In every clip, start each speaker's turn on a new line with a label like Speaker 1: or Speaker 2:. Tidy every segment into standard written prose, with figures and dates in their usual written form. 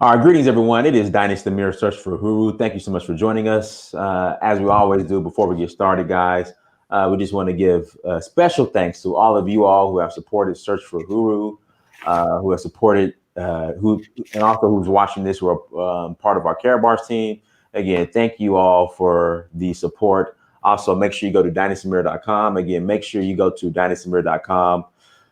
Speaker 1: All right, greetings, everyone. It is Dynasty Mirror Search for Huru. Thank you so much for joining us. As we always do before we get started, guys, we just want to give special thanks to all of you all who have supported Search for Huru, who have supported, and also who's watching this, who are part of our Care Bars team. Again, thank you all for the support. Also, make sure you go to dynastymirror.com. Again, make sure you go to dynastymirror.com.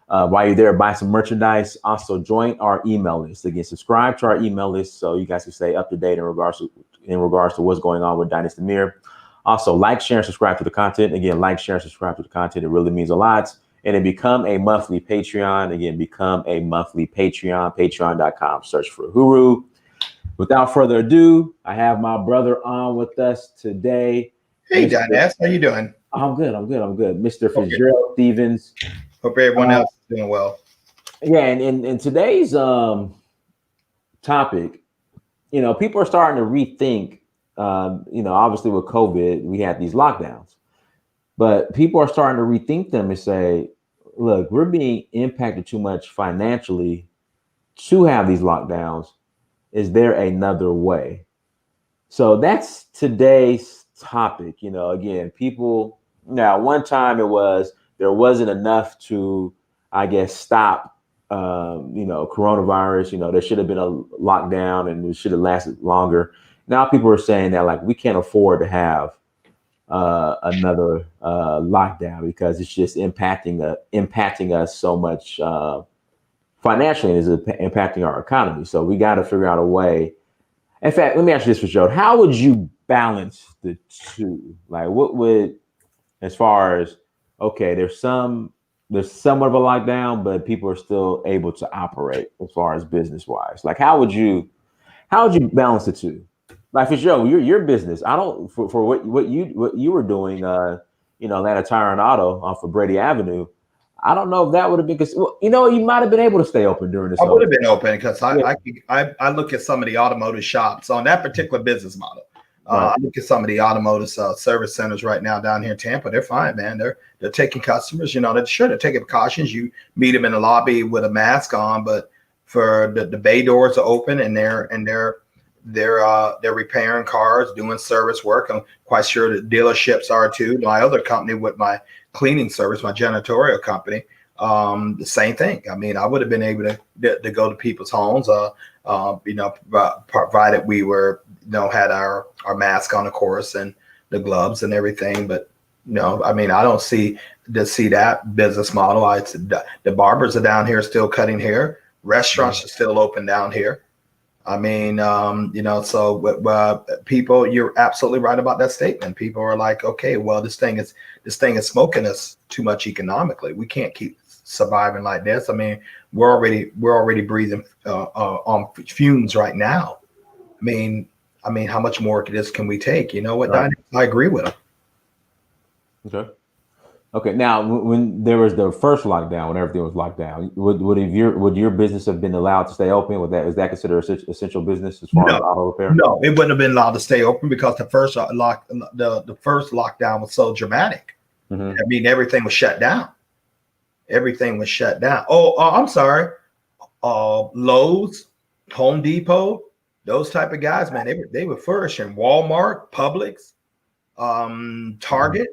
Speaker 1: While you're there, buy some merchandise. Also, join our email list. Again, subscribe to our email list so you guys can stay up to date in regards to what's going on with Dynasty Mirror. Also, like, share, and subscribe to the content. Again, like, share, and subscribe to the content. It really means a lot. And then become a monthly Patreon. Again, become a monthly Patreon. Patreon.com. Search for Huru. Without further ado, I have my brother on with us today.
Speaker 2: Hey, Dynas, how you doing?
Speaker 1: I'm good. Mr. Fitzgerald Stevens.
Speaker 2: Hope everyone else is doing well.
Speaker 1: Yeah, and in today's topic, people are starting to rethink. Obviously with COVID, we had these lockdowns, but people are starting to rethink them and say, "Look, we're being impacted too much financially to have these lockdowns. Is there another way?" So that's today's topic. Again, people. Now, one time there wasn't enough to, I guess, stop, coronavirus. There should have been a lockdown and it should have lasted longer. Now people are saying that, like, we can't afford to have another lockdown because it's just impacting us so much financially, and is impacting our economy. So we got to figure out a way. In fact, let me ask you this, for Joe. How would you balance the two? Like, what would, as far as, okay, there's somewhat of a lockdown, but people are still able to operate as far as business wise. Like, how would you balance the two? Like, for Joe, your business. I don't for what you were doing, Atlanta Tire and Auto off of Brady Avenue. I don't know if that would have been, because you might have been able to stay open during this.
Speaker 2: I would have been open because I look at some of the automotive shops on that particular business model. Right. I look at some of the automotive service centers right now down here in Tampa. They're fine, man. They're taking customers. They're taking precautions. You meet them in the lobby with a mask on, but for the bay doors are open and they're repairing cars, doing service work. I'm quite sure the dealerships are too. My other company with my cleaning service, my janitorial company, the same thing. I mean, I would have been able to go to people's homes, provided we were, had our mask on, of course, and the gloves and everything. But I mean, I don't see that business model. The barbers are down here still cutting hair. Restaurants are still open down here. I mean, so people, you're absolutely right about that statement. People are like, okay, well, this thing is smoking us too much economically. We can't keep surviving like this. I mean, we're already breathing on fumes right now. I mean, how much more of this can we take? You know what, right. I agree with him.
Speaker 1: Okay. Now, when there was the first lockdown, when everything was locked down, would your business have been allowed to stay open? Is that considered essential business as far as auto repair?
Speaker 2: No, it wouldn't have been allowed to stay open because the first lockdown was so dramatic. Mm-hmm. I mean, everything was shut down. Oh, I'm sorry. Lowe's, Home Depot, those type of guys, man, they were flourishing. Walmart, Publix, Target,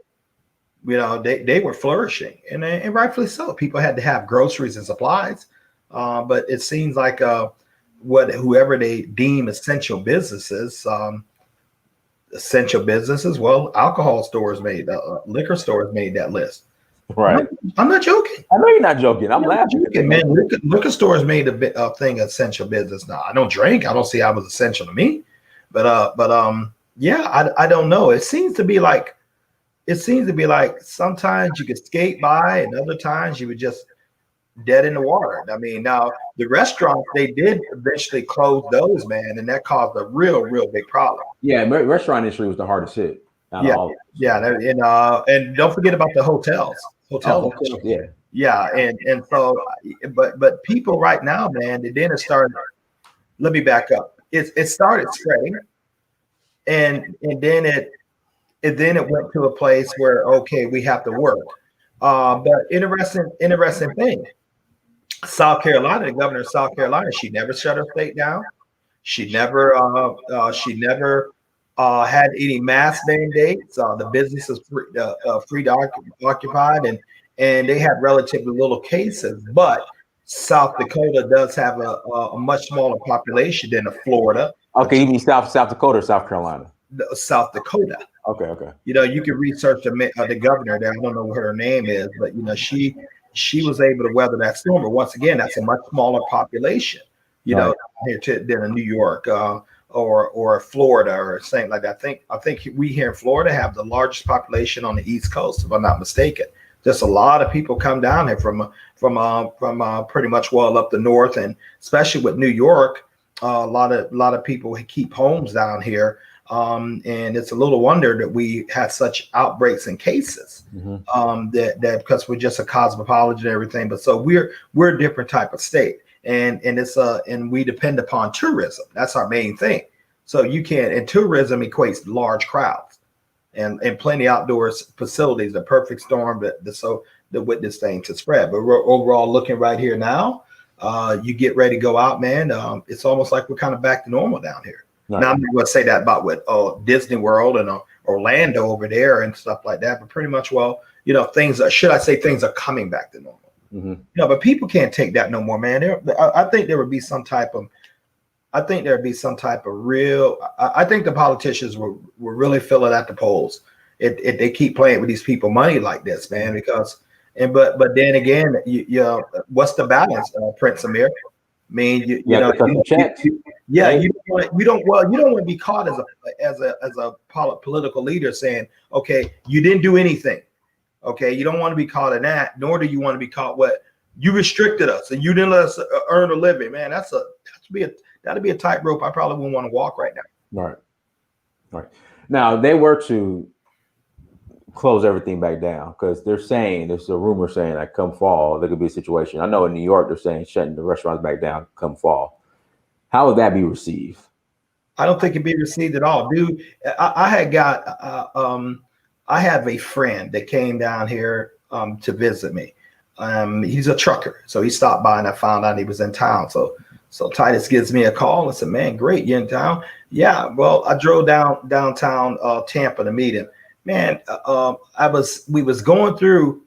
Speaker 2: they were flourishing, and rightfully so. People had to have groceries and supplies, but it seems like whoever they deem essential businesses. Well, alcohol stores liquor stores made that list.
Speaker 1: Right.
Speaker 2: I'm not joking.
Speaker 1: I know you're not joking. I'm laughing.
Speaker 2: Man, liquor stores made a thing essential business. Now, I don't drink. I don't see how it was essential to me. But I don't know. It seems to be like sometimes you could skate by and other times you would just dead in the water. I mean, now the restaurants, they did eventually close those, man, and that caused a real big problem.
Speaker 1: Yeah, restaurant industry was the hardest hit.
Speaker 2: And don't forget about the hotels. Yeah, and so, but people right now, man, then it started. Let me back up. It started spreading, and then it went to a place where, okay, we have to work. But interesting thing. South Carolina, the governor of South Carolina, she never shut her state down. She never had any mask mandates. The business is free to occupied, and they had relatively little cases. But South Dakota does have a much smaller population than Florida.
Speaker 1: Okay, you mean South Dakota or South Carolina?
Speaker 2: South Dakota.
Speaker 1: Okay.
Speaker 2: You can research the governor there. I don't know what her name is, but she was able to weather that storm. But once again, that's a much smaller population,
Speaker 1: Right.
Speaker 2: here than a New York or Florida or something like that. I think we here in Florida have the largest population on the East Coast, if I'm not mistaken. Just a lot of people come down here from pretty much well up the north, and especially with New York, a lot of people keep homes down here. And it's a little wonder that we had such outbreaks and cases, that because we're just a cosmopolitan and everything. But so we're a different type of state, and we depend upon tourism. That's our main thing. So and tourism equates large crowds and plenty outdoor facilities, a perfect storm that with this thing to spread. But we're overall looking right here now. You get ready to go out, man. It's almost like we're kind of back to normal down here. Right. Now I'm not going to say that about with Disney World and Orlando over there and stuff like that, but pretty much, things are coming back to normal. But people can't take that no more, man. I think there would be some type of real. I think the politicians will really feel it at the polls if they keep playing with these people money like this, man. But then again, what's the balance, Prince Amir? I mean, you don't want to be caught as a political leader saying, okay, you didn't do anything. Okay, you don't want to be caught in that, nor do you want to be caught what you restricted us and you didn't let us earn a living, man. That'd be a tightrope I probably wouldn't want to walk right now.
Speaker 1: Right. Now they were to close everything back down because there's a rumor saying that come fall there could be a situation. I know in New York they're saying shutting the restaurants back down come fall. How would that be received?
Speaker 2: I don't think it'd be received at all, dude. I have a friend that came down here to visit me. He's a trucker, so he stopped by and I found out he was in town. So Titus gives me a call and said, "Man, great, you in town?" Yeah. Well, I drove downtown Tampa to meet him. Man, we was going through,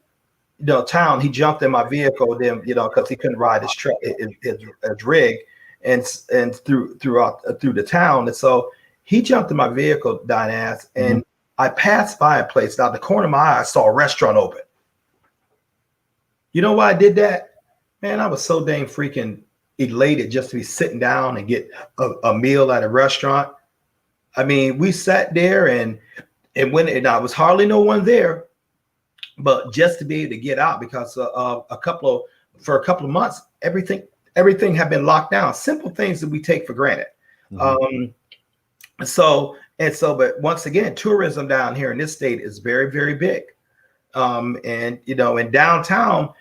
Speaker 2: town. He jumped in my vehicle, then, because he couldn't ride his truck, his rig, and through the town. And so he jumped in my vehicle, Diane, and I passed by a place. Out the corner of my eye, I saw a restaurant open. You know why I did that? Man, I was so dang freaking elated just to be sitting down and get a meal at a restaurant. I mean, we sat there and I was hardly no one there, but just to be able to get out because for a couple of months, everything had been locked down. Simple things that we take for granted. But once again, tourism down here in this state is very, very big. And downtown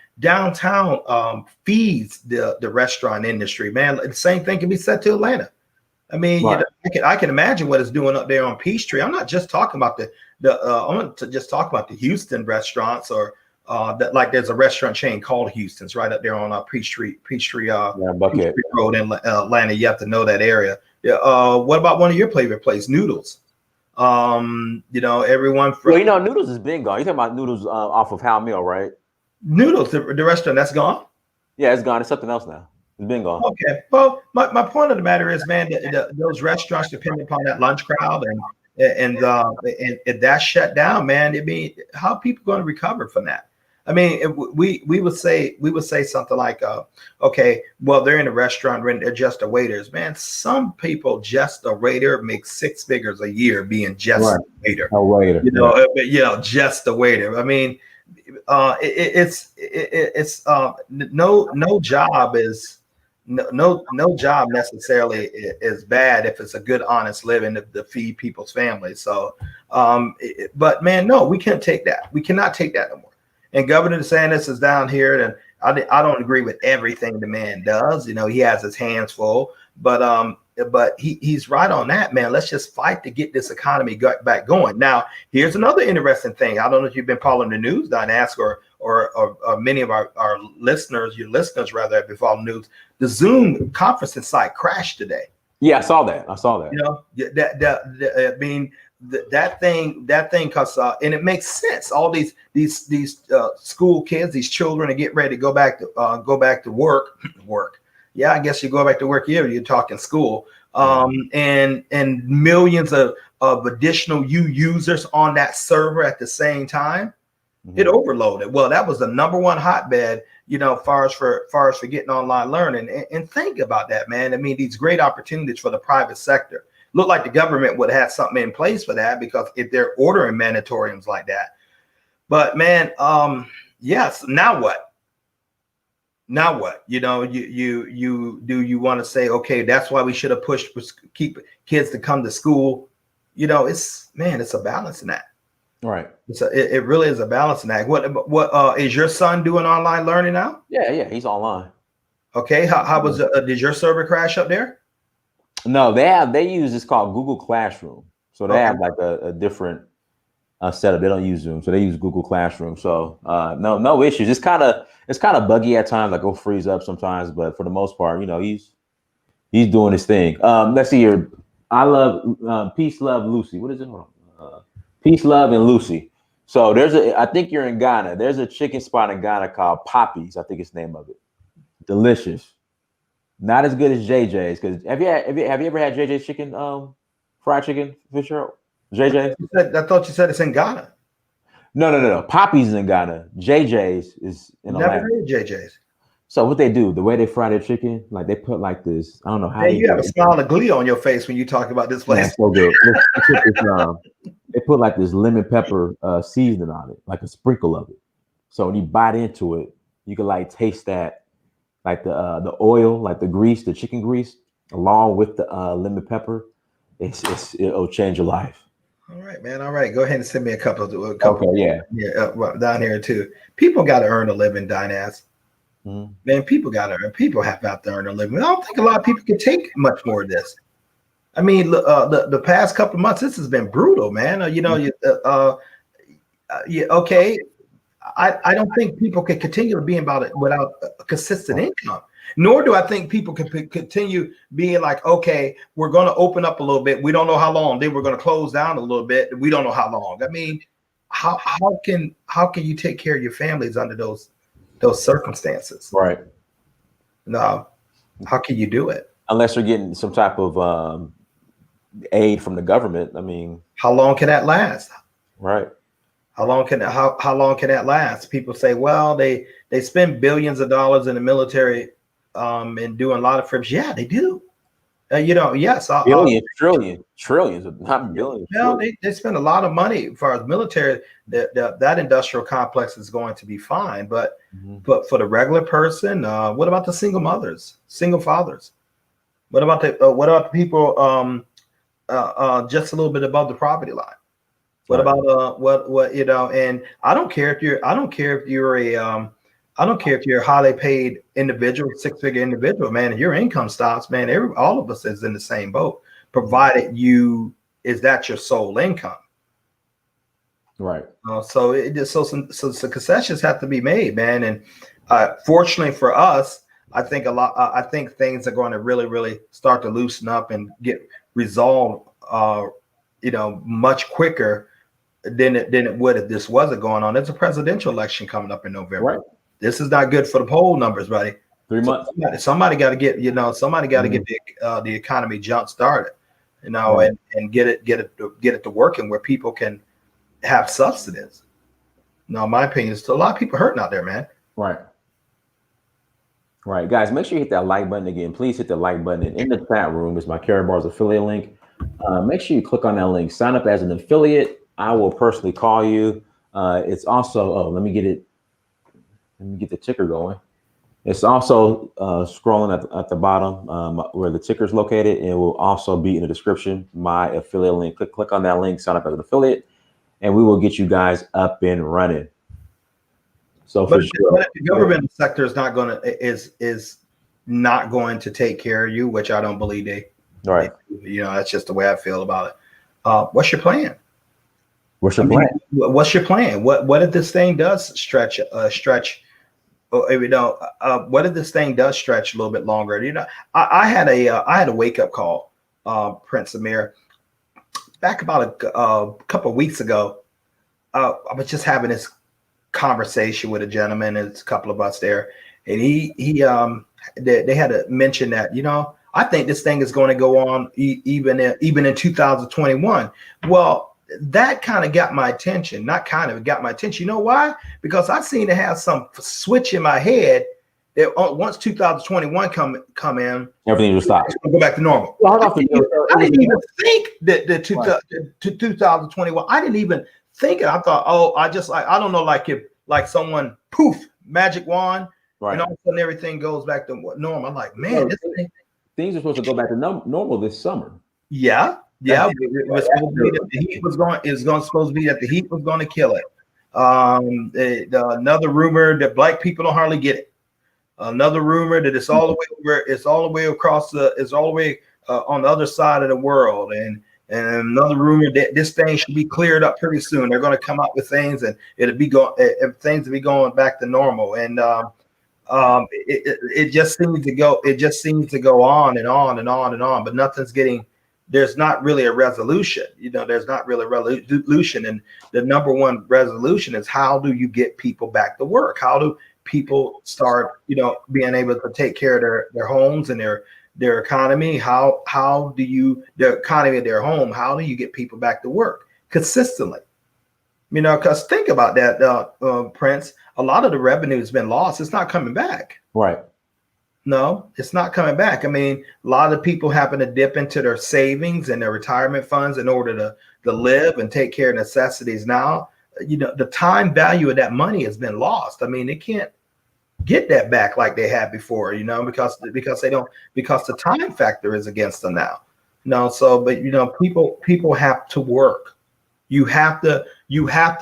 Speaker 2: feeds the restaurant industry, man. The same thing can be said to Atlanta. I mean,
Speaker 1: right.
Speaker 2: I can imagine what it's doing up there on Peachtree. I'm not just talking about I want to just talk about the Houston restaurants or like there's a restaurant chain called Houston's right up there on Peachtree Peachtree Road in Atlanta. You have to know that area. What about one of your favorite places, Noodles? Everyone.
Speaker 1: Noodles has been gone. You're talking about Noodles off of Hal Mill, right?
Speaker 2: Noodles, the restaurant, that's gone?
Speaker 1: Yeah, it's gone. It's something else now. It's been gone.
Speaker 2: Okay. Well, my point of the matter is, man, those restaurants depend upon that lunch crowd, and that shut down, man. I mean, how are people going to recover from that? I mean, we would say something like, okay, well, they're in a restaurant, they're just a waiters, man. Some people just a waiter make six figures a year being just a waiter.
Speaker 1: A waiter,
Speaker 2: just a waiter. I mean, it's no job is no job necessarily is bad if it's a good, honest living to feed people's families. So, but man, no, we can't take that. We cannot take that no more. And Governor DeSantis is down here, and I don't agree with everything the man does. He has his hands full, but he's right on that, man. Let's just fight to get this economy back going. Now, here's another interesting thing. I don't know if you've been following the news, Don Ask, or many of our listeners, your listeners rather, have been following the news. The Zoom conferencing site crashed today.
Speaker 1: Yeah, I saw that. I saw that.
Speaker 2: You know, I mean, that thing, cause and it makes sense. All these school kids, these children, are getting ready to go back to work. Work. Yeah, I guess you go back to work here. You're talking school. And millions of additional users on that server at the same time. It overloaded. Well, that was the number one hotbed, far as for getting online learning. And think about that, man. I mean, these great opportunities for the private sector. Look like the government would have something in place for that, because if they're ordering mandatoriums like that. But man, yes. Now what? Now what? You want to say, okay, that's why we should have pushed keep kids to come to school. It's a balancing act.
Speaker 1: Right.
Speaker 2: It really is a balancing act. What is your son doing online learning now?
Speaker 1: Yeah, he's online.
Speaker 2: Okay, how was did your server crash up there?
Speaker 1: No, they use this called Google Classroom. So they have like a different setup. They don't use Zoom, so they use Google Classroom. So no issues. It's kind of buggy at times. Like it'll freeze up sometimes, but for the most part, he's doing his thing. Let's see here. I love Peace, Love, Lucy. What is it? Hold on. Peace, Love, and Lucy. So I think you're in Ghana. There's a chicken spot in Ghana called Poppy's. I think it's the name of it. Delicious. Not as good as JJ's. Because have you ever had JJ's chicken, fried chicken, Fitzgerald? JJ?
Speaker 2: I thought you said it's in Ghana.
Speaker 1: No. Poppy's is in Ghana. JJ's is in
Speaker 2: Never
Speaker 1: Atlanta.
Speaker 2: heard of JJ's.
Speaker 1: So what they do, the way they fry their chicken, like they put like this, I don't know how.
Speaker 2: Hey, you have a smile of glee on your face when you talk about this place.
Speaker 1: Yeah, so good. They put like this lemon pepper seasoning on it, like a sprinkle of it. So when you bite into it, you can like taste that, like the oil, like the grease, the chicken grease, along with the lemon pepper. It'll change your life.
Speaker 2: All right, man. All right, go ahead and send me a couple.
Speaker 1: Okay, yeah.
Speaker 2: Down here too. People got to earn a living, Dynas. Man, people have got to earn a living. I don't think a lot of people can take much more of this. I mean, the past couple of months, this has been brutal, man. Okay. I don't think people can continue to be about it without a consistent income. Nor do I think people can continue being like, okay, we're going to open up a little bit. We don't know how long. Then we're going to close down a little bit. We don't know how long. I mean, how can you take care of your families under those circumstances?
Speaker 1: Right.
Speaker 2: No. How can you do it?
Speaker 1: Unless you're getting some type of aid from the government. I mean,
Speaker 2: how long can that last?
Speaker 1: Right.
Speaker 2: How long can that last? People say, well, they spend billions of dollars in the military and doing a lot of trips. Yeah, they do. Yes.
Speaker 1: Billions, trillions, not billions.
Speaker 2: No, they spend a lot of money as far as military. That industrial complex is going to be fine, but for the regular person, what about the single mothers, single fathers? What about the people just a little bit above the poverty line? What about what and I don't care if you're a highly paid individual, six-figure individual, man. If your income stops, man, all of us is in the same boat, provided is that your sole income.
Speaker 1: Right.
Speaker 2: So some concessions have to be made, man. And fortunately for us, I think things are going to really, really start to loosen up and get resolved, much quicker than it would if this wasn't going on. There's a presidential election coming up in November. Right. This is not good for the poll numbers, buddy.
Speaker 1: 3 months.
Speaker 2: Somebody got to get, get the economy jump started, and get it to working where people can have subsidies. No, my opinion is a lot of people hurting out there, man.
Speaker 1: Right. Right, guys, make sure you hit that like button again. Please hit the like button. And in the chat room is my Karatbars affiliate link. Make sure you click on that link. Sign up as an affiliate. I will personally call you. It's also, let me get the ticker going. It's also scrolling at the bottom where the ticker is located. And it will also be in the description, my affiliate link. Click on that link, sign up as an affiliate, and we will get you guys up and running. So
Speaker 2: but the government sector is not going to take care of you, which I don't believe they.
Speaker 1: Right.
Speaker 2: That's just the way I feel about it. What's your plan?
Speaker 1: What's your plan?
Speaker 2: What's your plan? What if this thing does stretch what if this thing does stretch a little bit longer? I had a wake up call, Prince Amir, back about a couple of weeks ago. I was just having this conversation with a gentleman, and it's a couple of us there, and they had to mention that, I think this thing is going to go on even in 2021. Well, that kind of got my attention. Not kind of, it got my attention. You know why? Because I seem to have some switch in my head that once 2021 come in,
Speaker 1: everything will stop.
Speaker 2: It's going to go back to normal.
Speaker 1: Well,
Speaker 2: I didn't even think that the 2021. I didn't even think it. I thought, I don't know, like someone poof, magic wand,
Speaker 1: right,
Speaker 2: and all of a sudden everything goes back to normal. I'm like, man,
Speaker 1: things are supposed to go back to normal this summer.
Speaker 2: Yeah. It was supposed to be that the heat supposed to be that the heat was going to kill it. Another rumor that black people don't hardly get it. Another rumor that it's all the way over. It's all the way across it's all the way on the other side of the world. And another rumor that this thing should be cleared up pretty soon. They're going to come up with things, and things will be going back to normal. And it just seems to go. It just seems to go on and on and on and on. But nothing's getting. There's not really a resolution. There's not really a resolution. And the number one resolution is, how do you get people back to work? How do people start, being able to take care of their homes and their economy? How do the economy of their home, how do you get people back to work consistently? Because think about that, Prince, a lot of the revenue has been lost. It's not coming back.
Speaker 1: Right.
Speaker 2: No, it's not coming back. I mean, a lot of people happen to dip into their savings and their retirement funds in order to live and take care of necessities now. The time value of that money has been lost. I mean, they can't get that back like they had before, because the time factor is against them now. But people have to work. You have to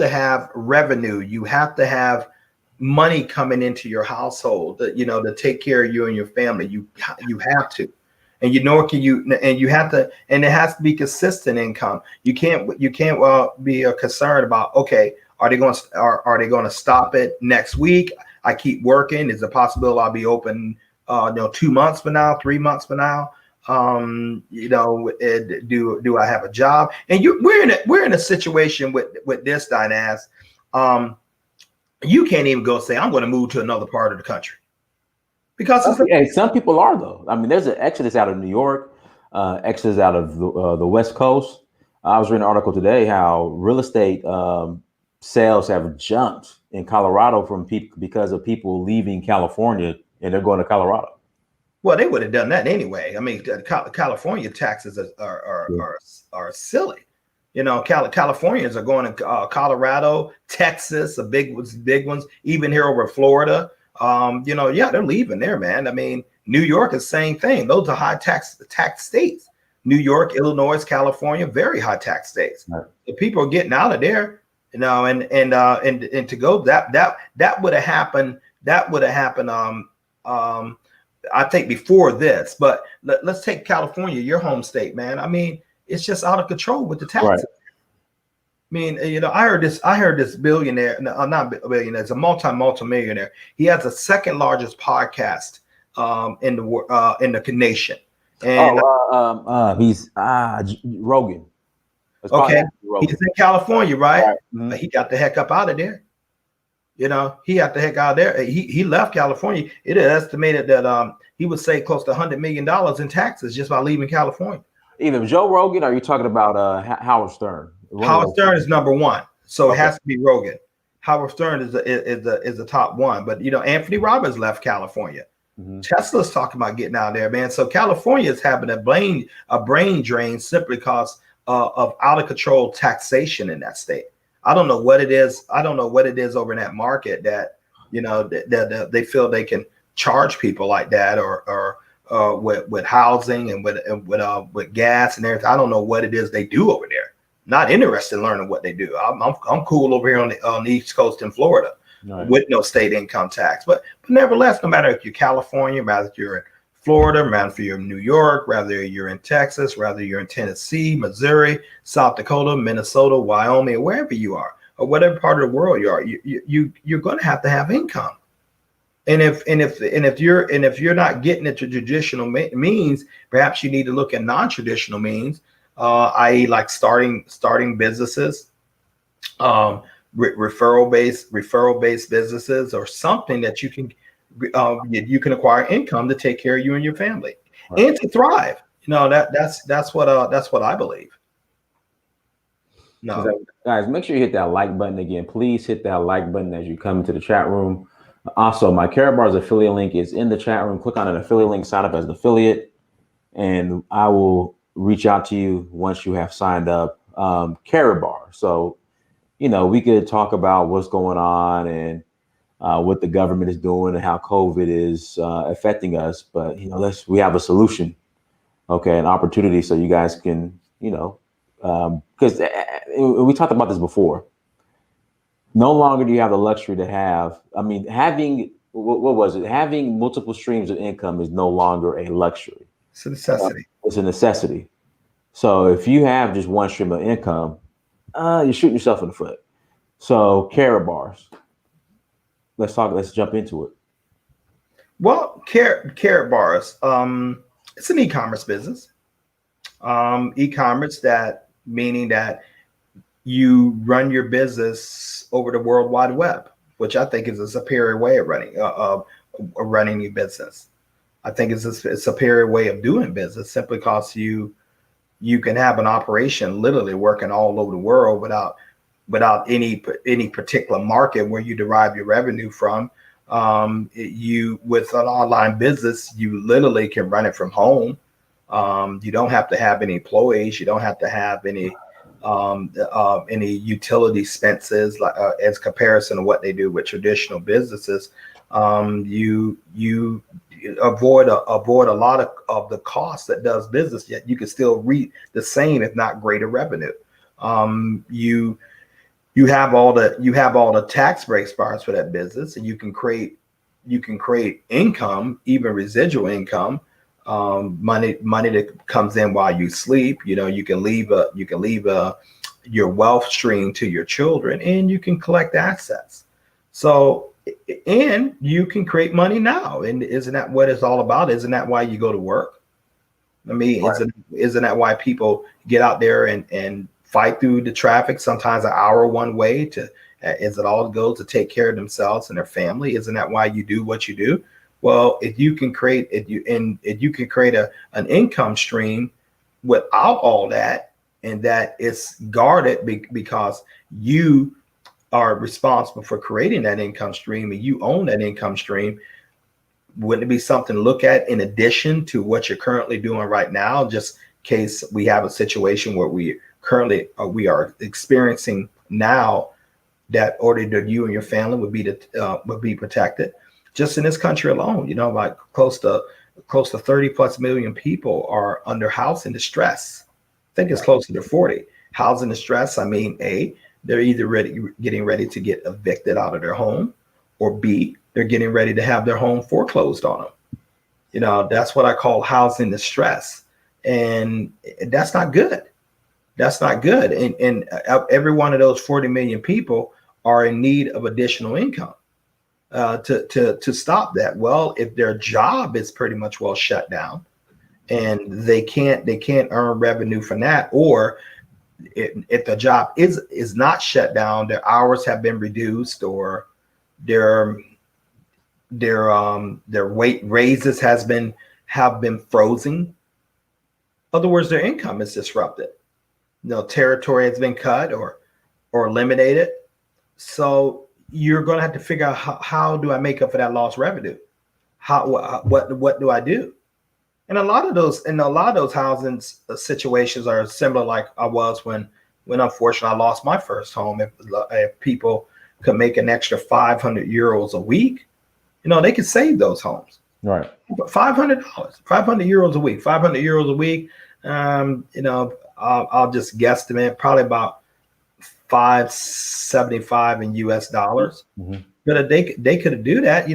Speaker 2: have revenue. You have to have money coming into your household, to take care of you and your family. You have to, and you have to, and it has to be consistent income. You can't be concerned about, okay, are they going to stop it next week? I keep working. Is it possible I'll be open 2 months from now, 3 months from now? Do I have a job? And we're in a situation with this, Dinaz. You can't even go say, I'm going to move to another part of the country, because
Speaker 1: some people are, though. I mean, there's an exodus out of New York, exodus out of the West Coast. I was reading an article today how real estate sales have jumped in Colorado because of people leaving California and they're going to Colorado.
Speaker 2: Well, they would have done that anyway. I mean, California taxes are silly. Californians are going to Colorado, Texas, the big ones, even here over Florida. They're leaving there, man. I mean, New York is the same thing. Those are high tax states. New York, Illinois, California, very high tax states. Right. The people are getting out of there, and to go that would have happened. That would have happened. I think before this, but let's take California, your home state, man. I mean, it's just out of control with the taxes. Right. I mean, I heard this billionaire, not billionaire, it's a multi-millionaire. He has the second largest podcast in the nation. And
Speaker 1: he's Rogan.
Speaker 2: Okay, Rogan. He's in California, right? Mm-hmm. He got the heck up out of there. He got the heck out of there. He left California. It is estimated that he would save close to $100 million in taxes just by leaving California.
Speaker 1: Either Joe Rogan, or are you talking about Howard Stern?
Speaker 2: Howard Stern is number one, so It has to be Rogan. Howard Stern is the top one, but Anthony Robbins left California. Mm-hmm. Tesla's talking about getting out of there, man. So California is having a brain drain simply because of out of control taxation in that state. I don't know what it is. I don't know what it is over in that market that that they feel they can charge people like that, or with housing and with gas and everything. I don't know what it is they do over there. Not interested in learning what they do. I'm cool over here on the East Coast in Florida, right, with no state income tax. But nevertheless, no matter if you're California, whether you're in Florida, whether you're in New York, whether you're in Texas, whether you're in Tennessee, Missouri, South Dakota, Minnesota, Wyoming, or wherever you are, or whatever part of the world you are, you're going to have income. if you're not getting it to traditional means, perhaps you need to look at non-traditional means, i.e., like starting businesses, um, referral based businesses, or something that you can acquire income to take care of you and your family,
Speaker 1: Right.
Speaker 2: and to thrive. That's what I believe. No.
Speaker 1: So, guys, make sure you hit that like button again. Please hit that like button as you come into the chat room. Also, my Karatbars affiliate link is in the chat room. Click on an affiliate link, sign up as an affiliate, and I will reach out to you once you have signed up. Karatbar. So, we could talk about what's going on and what the government is doing and how COVID is affecting us. But, we have a solution, okay, an opportunity so you guys can, because we talked about this before. No longer do you have the luxury to have, having, what was it? Having multiple streams of income is no longer a luxury.
Speaker 2: It's a necessity.
Speaker 1: It's a necessity. So if you have just one stream of income, you're shooting yourself in the foot. So Karatbars, let's jump into it.
Speaker 2: Well, Karatbars, it's an e-commerce business. E-commerce, that meaning that you run your business over the World Wide Web, which I think is a superior way of running your business. I think it's a superior way of doing business, simply because you can have an operation literally working all over the world without any particular market where you derive your revenue from. You, with an online business, you literally can run it from home. You don't have to have any employees. You don't have to have any utility expenses, like as comparison to what they do with traditional businesses. You avoid a lot of the costs that does business, yet you can still reap the same, if not greater, revenue. You have all the tax breaks for that business, and you can create income, even residual income, money that comes in while you sleep. You can leave your wealth stream to your children, and you can collect assets. So, and you can create money now. And isn't that what it's all about? Isn't that why you go to work?
Speaker 1: Right.
Speaker 2: Isn't that why people get out there and fight through the traffic, sometimes an hour one way, as it all goes, to take care of themselves and their family? Isn't that why you do what you do? Well, if you can create an income stream without all that, and that it's guarded because you are responsible for creating that income stream, and you own that income stream, wouldn't it be something to look at in addition to what you're currently doing right now, just in case we have a situation where we are experiencing now, that order that you and your family would be protected? Just in this country alone, like close to 30 plus million people are under housing distress. I think it's closer to 40. Housing distress, they're either getting ready to get evicted out of their home, or B, they're getting ready to have their home foreclosed on them. That's what I call housing distress. And that's not good. That's not good. And every one of those 40 million people are in need of additional income to stop that. Well, if their job is pretty much shut down, and they can't earn revenue from that, or if the job is not shut down, their hours have been reduced, or their wage raises have been frozen. In other words, their income is disrupted. Territory has been cut or eliminated. So you're going to have to figure out, how do I make up for that lost revenue? What do I do? And a lot of those housing situations are similar, like I was when unfortunately I lost my first home. If people could make an extra €500 a week, they could save those homes.
Speaker 1: Right.
Speaker 2: $500, €500 a week, €500 a week. I'll just guesstimate probably about $575 in US dollars.
Speaker 1: Mm-hmm.
Speaker 2: But if they could do that,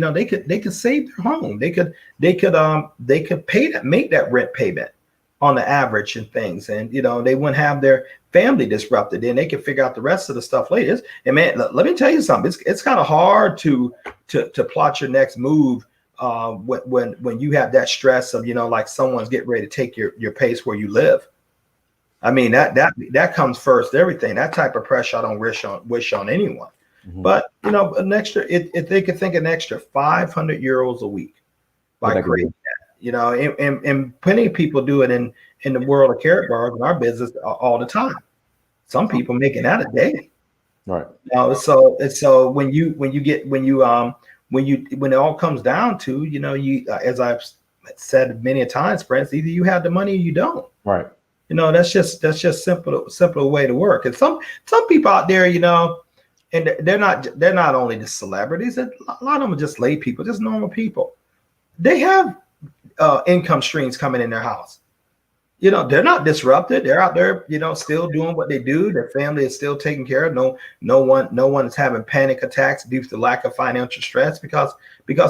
Speaker 2: they could save their home. They could make that rent payment on the average and things, and they wouldn't have their family disrupted. Then they can figure out the rest of the stuff later. And man, let me tell you something. It's kind of hard to plot your next move when you have that stress of like someone's getting ready to take your pace where you live. I mean that comes first. Everything, that type of pressure I don't wish on anyone.
Speaker 1: Mm-hmm.
Speaker 2: But an extra, if they could think an extra 500 euros a week by creating that, and plenty of people do it in the world of carrot bars in our business all the time. Some people making that a day.
Speaker 1: Right.
Speaker 2: So when it all comes down to, you as I've said many a times, friends, either you have the money or you don't.
Speaker 1: Right.
Speaker 2: That's just simple way to work. And some people out there, and they're not only just celebrities, a lot of them are just lay people, just normal people. They have income streams coming in their house. They're not disrupted. They're out there, still doing what they do. Their family is still taken care of. No one is having panic attacks due to lack of financial stress because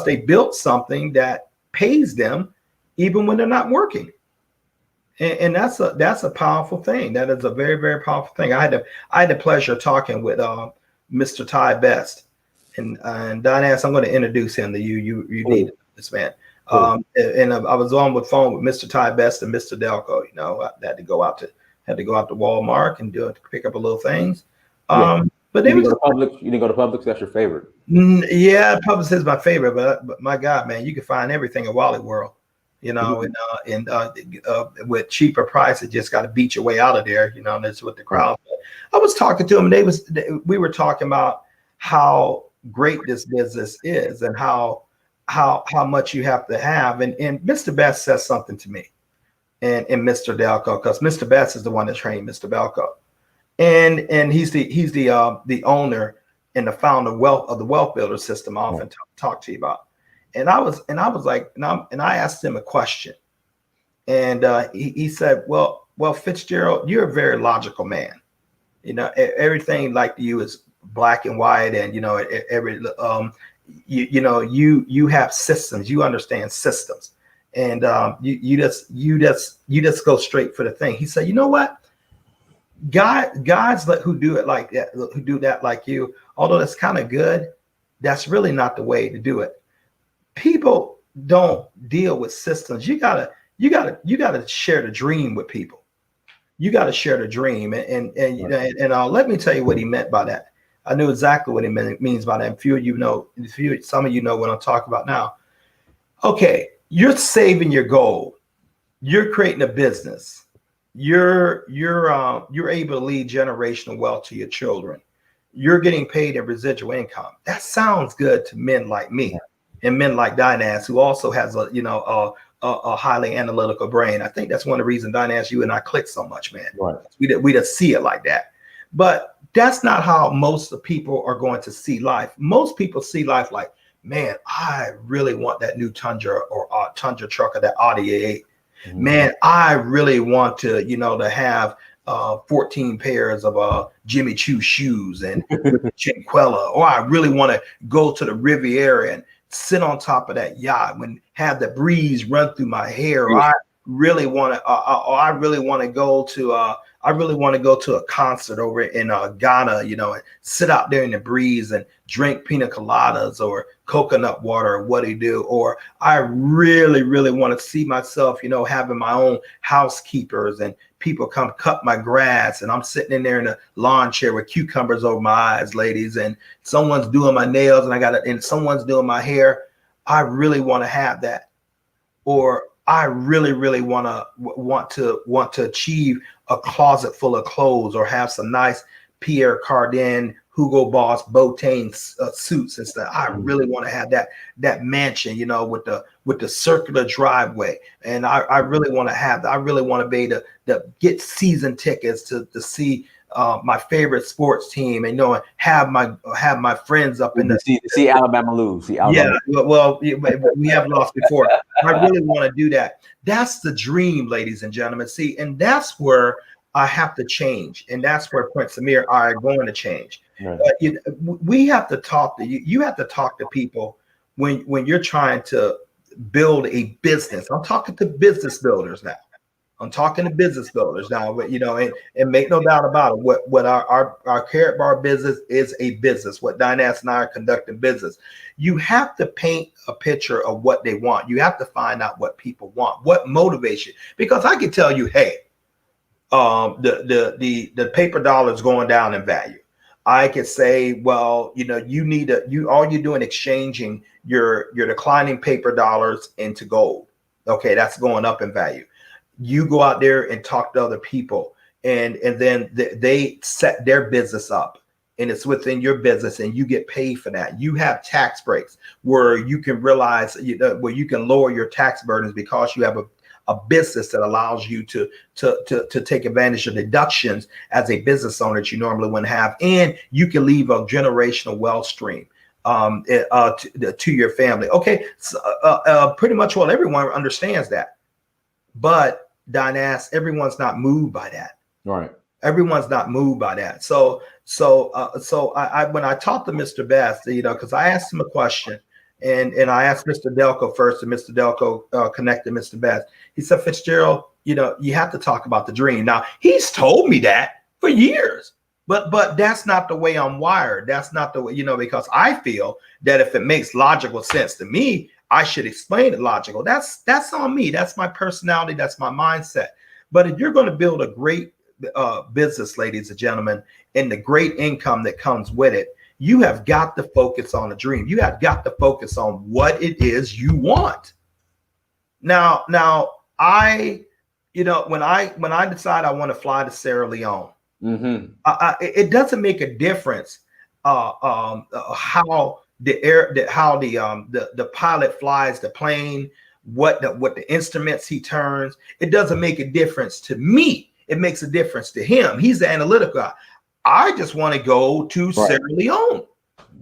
Speaker 2: they built something that pays them even when they're not working. And that's a powerful thing. That is a very, very powerful thing. I had the pleasure of talking with Mr. Ty Best, and Diane, I'm going to introduce him to you. You need this man. Cool. And I was on the phone with Mr. Ty Best and Mr. Delco. I had to go out to Walmart and pick up a little things. But they
Speaker 1: you didn't go to Publix. That's your favorite.
Speaker 2: Yeah, Publix is my favorite. But my God, man, you can find everything at Wally World. And with cheaper prices, just got to beat your way out of there. That's what the crowd. I was talking to them, and we were talking about how great this business is and how much you have to have. And Mr. Best says something to me, and Mr. Delco, because Mr. Best is the one that trained Mr. Belco, and he's the owner and the founder of the Wealth Builder system. I often talk to you about. And I was like, and I asked him a question, and he said, well, Fitzgerald, you're a very logical man. Everything like you is black and white, and you have systems. You understand systems, and you just go straight for the thing. He said, you know what? Guys who do it like that, who do that like you, although that's kind of good, that's really not the way to do it. People don't deal with systems. You gotta share the dream with people. You gotta share the dream, and let me tell you what he meant by that. I knew exactly what he means by that. Some of you know what I'm talking about now. Okay, you're saving your goal. You're creating a business. You're able to leave generational wealth to your children. You're getting paid in residual income. That sounds good to men like me. And men like Dynas, who also has a highly analytical brain. I think that's one of the reasons, Dynas, you and I click so much, man.
Speaker 1: Right.
Speaker 2: We just see it like that. But that's not how most of the people are going to see life. Most people see life like, man, I really want that new Tundra or Tundra truck or that Audi A8. Mm-hmm. Man, I really want to, to have 14 pairs of Jimmy Choo shoes and Chinquilla, or I really want to go to the Riviera and sit on top of that yacht and have the breeze run through my hair. Or I really want to go to a concert over in Ghana, and sit out there in the breeze and drink pina coladas or coconut water or what do you do? Or I really, really want to see myself, having my own housekeepers and people come cut my grass and I'm sitting in there in a lawn chair with cucumbers over my eyes, ladies, and someone's doing my nails and someone's doing my hair. I really want to have that. Or I really, really want to achieve a closet full of clothes or have some nice Pierre Cardin, Hugo Boss, Bottane suits and stuff. I really want to have that mansion, with the circular driveway. And I really want to have that. I really want to be able to get season tickets to see my favorite sports team, and have my friends up in the
Speaker 1: see Alabama lose.
Speaker 2: Yeah, well, we have lost before. I really want to do that. That's the dream, ladies and gentlemen. See, and that's where I have to change, and that's where Prince Amir are going to change. Right. We have to talk to you. You have to talk to people when you're trying to build a business. I'm talking to business builders now. I'm talking to business builders now, but and make no doubt about it. What our Carrot Bar business is a business. What Dynas and I are conducting business. You have to paint a picture of what they want. You have to find out what people want, what motivates you. Because I can tell you, hey, the paper dollar is going down in value. I could say, well, all you're doing exchanging your declining paper dollars into gold. Okay, that's going up in value. You go out there and talk to other people, and then they set their business up, and it's within your business, and you get paid for that. You have tax breaks where you can realize, where you can lower your tax burdens because you have a business that allows you to take advantage of deductions as a business owner that you normally wouldn't have, and you can leave a generational wealth stream to your family. Okay, so, pretty much well, everyone understands that, but Dynas, everyone's not moved by that.
Speaker 1: Right.
Speaker 2: Everyone's not moved by that. So I when I talked to Mr. Best, because I asked him a question, and I asked Mr. Delco first, and Mr. Delco connected Mr. Best. He said, Fitzgerald, you have to talk about the dream. Now, he's told me that for years, but that's not the way I'm wired. That's not the way, because I feel that if it makes logical sense to me, I should explain it logical. That's on me. That's my personality. That's my mindset. But if you're going to build a great business, ladies and gentlemen, and the great income that comes with it, you have got to focus on a dream. You have got to focus on what it is you want. Now, I, when I decide I want to fly to Sierra Leone, it doesn't make a difference how the pilot flies the plane, what the instruments he turns. It doesn't make a difference to me. It makes a difference to him. He's the analytical guy. I just want to go to Sierra Leone.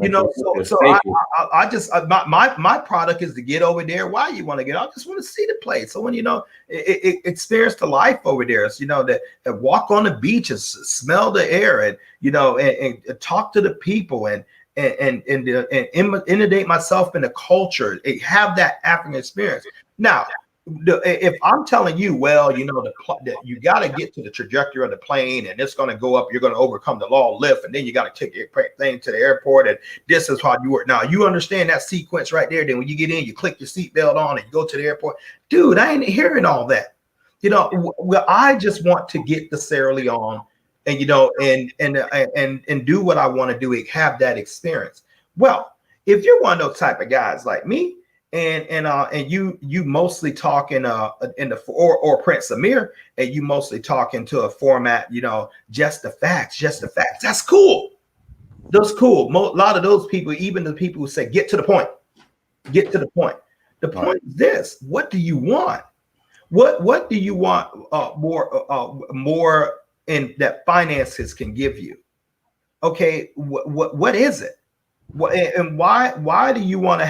Speaker 2: I just my product is to get over there. Why you want to get? I just want to see the place. So when experience the life over there. So, that walk on the beaches, smell the air, and and talk to the people, and inundate myself in the culture. Have that African experience. Now, if I'm telling you, well, you got to get to the trajectory of the plane, and it's going to go up, you're going to overcome the law of lift, and then you got to take your plane to the airport, and this is how you work. Now, you understand that sequence right there. Then when you get in, you click your seatbelt on, and you go to the airport. Dude, I ain't hearing all that. Well, I just want to get to Sierra Leone, and and do what I want to do, and have that experience. Well, if you're one of those type of guys like me, and you mostly talk in the or Prince Amir, and you mostly talk into a format, just the facts. That's cool. That's cool. A lot of those people, even the people who say, get to the point. The point is this: what do you want? What do you want more in that finances can give you? Okay, what is it? And why do you want to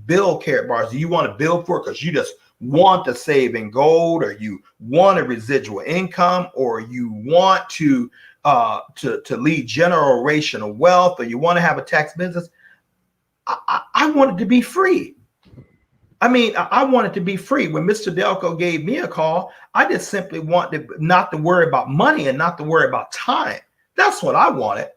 Speaker 2: build Carrot Bars? Do you want to build for it because you just want to save in gold, or you want a residual income, or you want to lead generational wealth, or you want to have a tax business? I want it to be free. I mean, I want it to be free. When Mr. Delco gave me a call, I just simply want not to worry about money and not to worry about time. That's what I wanted,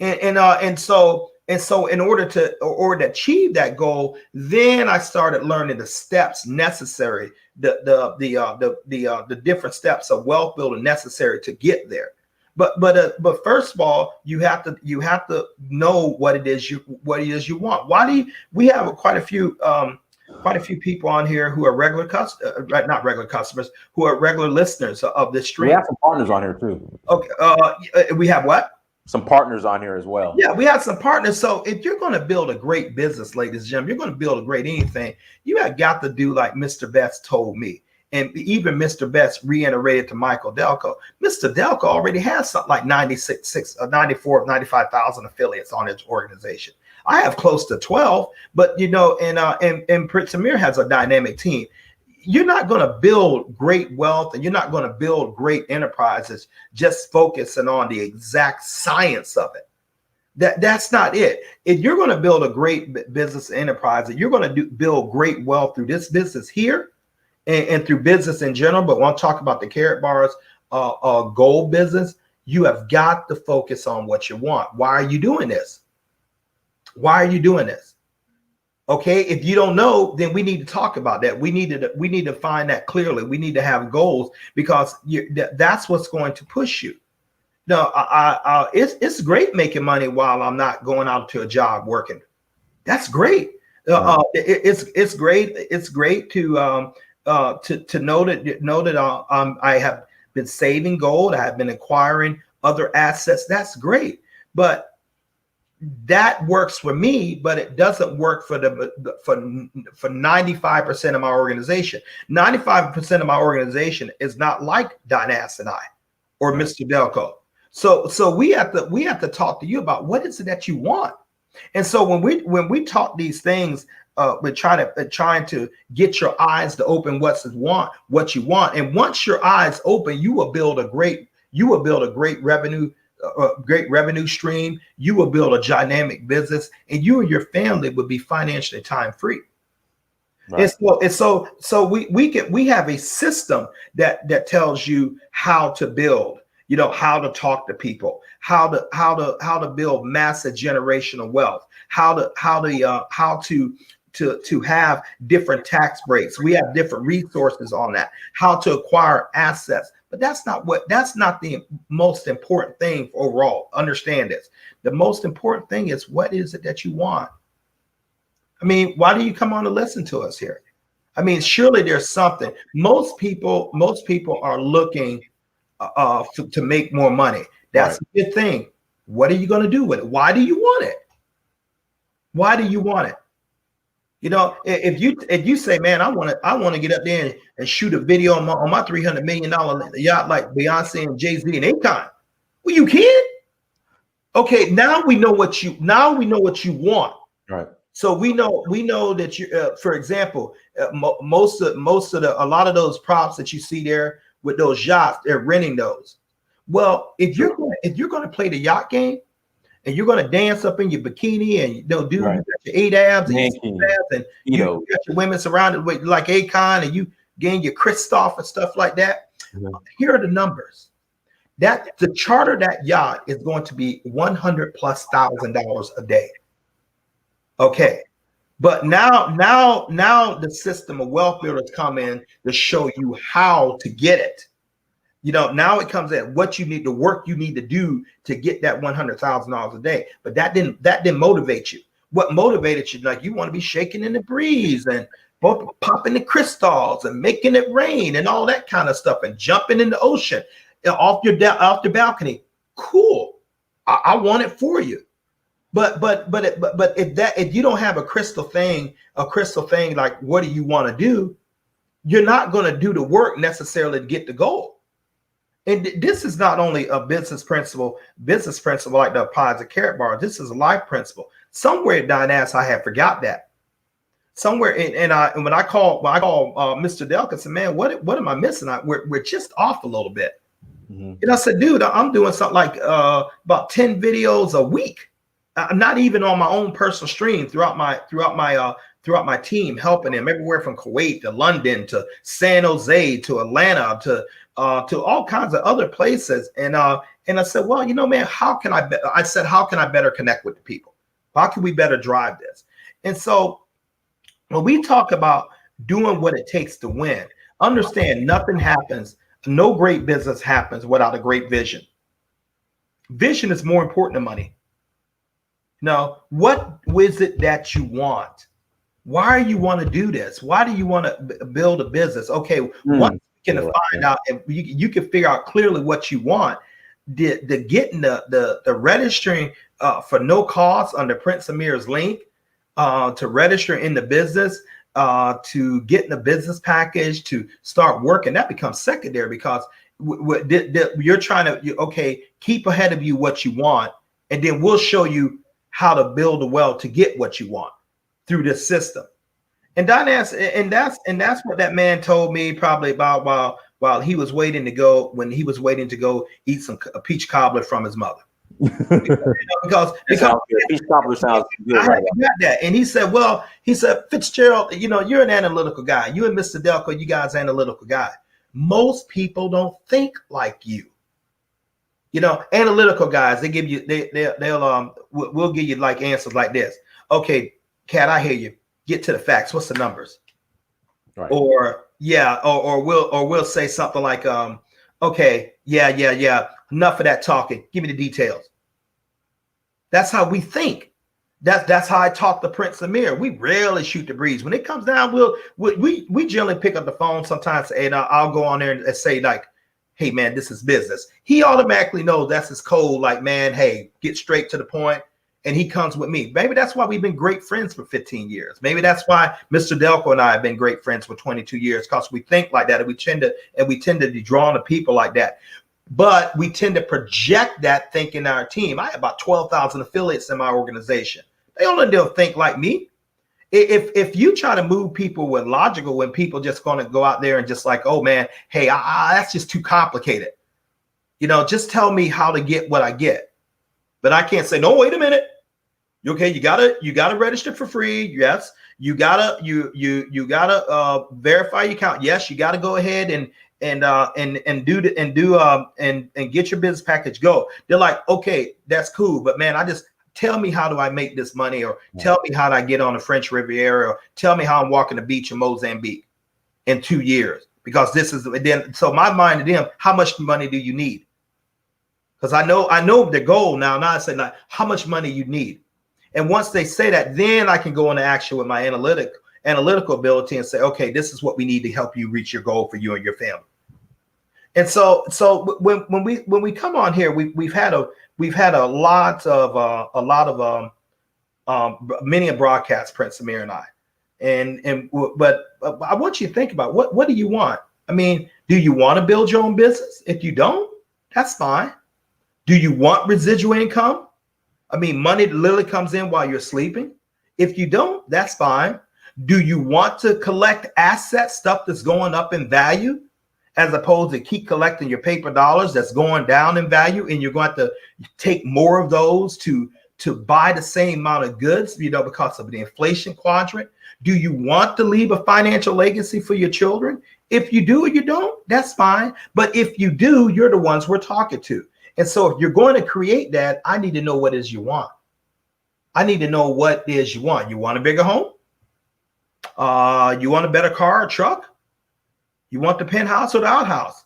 Speaker 2: and so in order to achieve that goal, then I started learning the steps necessary, the different steps of wealth building necessary to get there. But first of all, you have to know what it is you want. We have quite a few people on here who are not regular customers, who are regular listeners of this stream.
Speaker 1: We have some partners on here too.
Speaker 2: Okay. We have what?
Speaker 1: Some partners on here as well.
Speaker 2: Yeah, we have some partners. So if you're going to build a great business, ladies and gentlemen, you're going to build a great anything, you have got to do like Mr. Betts told me. And even Mr. Betts reiterated to Michael Delco. Mr. Delco already has something like 94, 95,000 affiliates on his organization. I have close to 12, but and Prince Amir has a dynamic team. You're not going to build great wealth, and you're not going to build great enterprises just focusing on the exact science of it. That's not it. If you're going to build a great business enterprise, and you're going to build great wealth through this business here, and through business in general, but when I talk about the Carrot Bars goal business, you have got to focus on what you want. Why are you doing this? Why are you doing this? Okay, if you don't know, then we need to talk about that. We need to find that clearly. We need to have goals, because that's what's going to push you. No, it's great making money while I'm not going out to a job working. That's great. It's great. It's great to know that I have been saving gold. I have been acquiring other assets. That's great, but that works for me, but it doesn't work for 95% of my organization. 95% of my organization is not like Dynas and I, or Mr. Delco. So we have to talk to you about what is it that you want. And so when we talk these things, we're trying to get your eyes to open what you want. And once your eyes open, you will build a great revenue. Great revenue stream. You will build a dynamic business, and you and your family will be financially time free. Right. And so we have a system that tells you how to build, how to talk to people, how to build massive generational wealth, how to have different tax breaks. We have different resources on that, how to acquire assets. But that's not the most important thing overall. Understand this. The most important thing is, what is it that you want? I mean, why do you come on to listen to us here? I mean, surely there's something. Most people are looking to make more money. That's right. A good thing. What are you going to do with it? Why do you want it? Why do you want it? If you say, man, I want to get up there and shoot a video on my $300 million yacht like Beyonce and Jay-Z and Akon, well, you can. Okay, now we know what you want.
Speaker 1: Right.
Speaker 2: So we know that you, for example, a lot of those props that you see there with those yachts, they're renting those. Well, if you're going to play the yacht game, and you're going to dance up in your bikini, and you got your 8 abs, and you got your women surrounded with like Akon, and you gain your Christoph and stuff like that. Mm-hmm. Here are the numbers. That to charter that yacht is going to be $100,000+ a day. Okay, but now the system of wealth builders come in to show you how to get it. Now it comes at what you need, the work you need to do to get that $100,000 a day. But that didn't motivate you. What motivated you? Like, you want to be shaking in the breeze and popping the crystals and making it rain and all that kind of stuff, and jumping in the ocean off your balcony. Cool. I want it for you. But if you don't have a crystal thing, like, what do you want to do? You're not going to do the work necessarily to get the goal. And this is not only a business principle like the applies to Carrot Bar. This is a life principle. Somewhere at Dynas, I had forgot that. Somewhere, and when I call Mr. Delk and said, man, what am I missing? We're just off a little bit. Mm-hmm. And I said, dude, I'm doing something like about 10 videos a week. I'm not even on my own personal stream throughout my team, helping them everywhere from Kuwait to London to San Jose to Atlanta to all kinds of other places. And I said, well, man, how can I better connect with the people? How can we better drive this? And so when we talk about doing what it takes to win, understand nothing happens. No great business happens without a great vision. Vision is more important than money. Now, what is it that you want? Why do you want to do this? Why do you want to build a business? Okay, once you can find out, and you can figure out clearly what you want, the getting the registering for no cost under Prince Amir's link, to register in the business, to get the business package, to start working, that becomes secondary, because you're trying to keep ahead of you what you want, and then we'll show you how to build a wealth to get what you want through this system. And that's what that man told me probably about while he was waiting to go, when he was waiting to go eat a peach cobbler from his mother. Because
Speaker 1: Peace Cobbler sounds good.
Speaker 2: I
Speaker 1: Right.
Speaker 2: got that. And he said, Fitzgerald, you're an analytical guy. You and Mr. Delco, you guys are analytical guy. Most people don't think like you. Analytical guys, they give you, we'll give you like answers like this. Okay, Cat, I hear you. Get to the facts. What's the numbers? Right. Or we'll say something like, okay, yeah. Enough of that talking. Give me the details. That's how we think. That's how I talk to Prince Amir. We rarely shoot the breeze. When it comes down, we generally pick up the phone sometimes, and I'll go on there and say like, hey man, this is business. He automatically knows that's his code. Like, man, hey, get straight to the point. And he comes with me. Maybe that's why we've been great friends for 15 years. Maybe that's why Mr. Delco and I have been great friends for 22 years, because we think like that, and we tend to be drawn to people like that. But we tend to project that thinking in our team. I have about 12,000 affiliates in my organization. They only don't think like me. If you try to move people with logical, when people just going to go out there and just like, oh man, hey, that's just too complicated. Just tell me how to get what I get. But I can't say, no, wait a minute. Okay, you gotta register for free. Yes, you gotta verify your account. Yes, you gotta go ahead and get your business package go. They're like, okay, that's cool, but man, tell me, how do I make this money? Or tell me how do I get on the French Riviera? Or tell me how I'm walking the beach in Mozambique in 2 years. Because this is then. So my mind to them, how much money do you need? Because I know the goal now. Now I say, like, how much money you need. And once they say that, then I can go into action with my analytical ability and say, okay, this is what we need to help you reach your goal for you and your family. And so when we come on here, we've had a lot of many a broadcast, Prince Amir and I, but I want you to think about what do you want? I mean, do you want to build your own business? If you don't, that's fine. Do you want residual income? I mean, money literally comes in while you're sleeping. If you don't, that's fine. Do you want to collect assets, stuff that's going up in value, as opposed to keep collecting your paper dollars that's going down in value, and you're going to take more of those to buy the same amount of goods, because of the inflation quadrant? Do you want to leave a financial legacy for your children? If you do or you don't, that's fine. But if you do, you're the ones we're talking to. And so if you're going to create that, I need to know what it is you want. I need to know what it is you want. You want a bigger home? You want a better car or truck? You want the penthouse or the outhouse?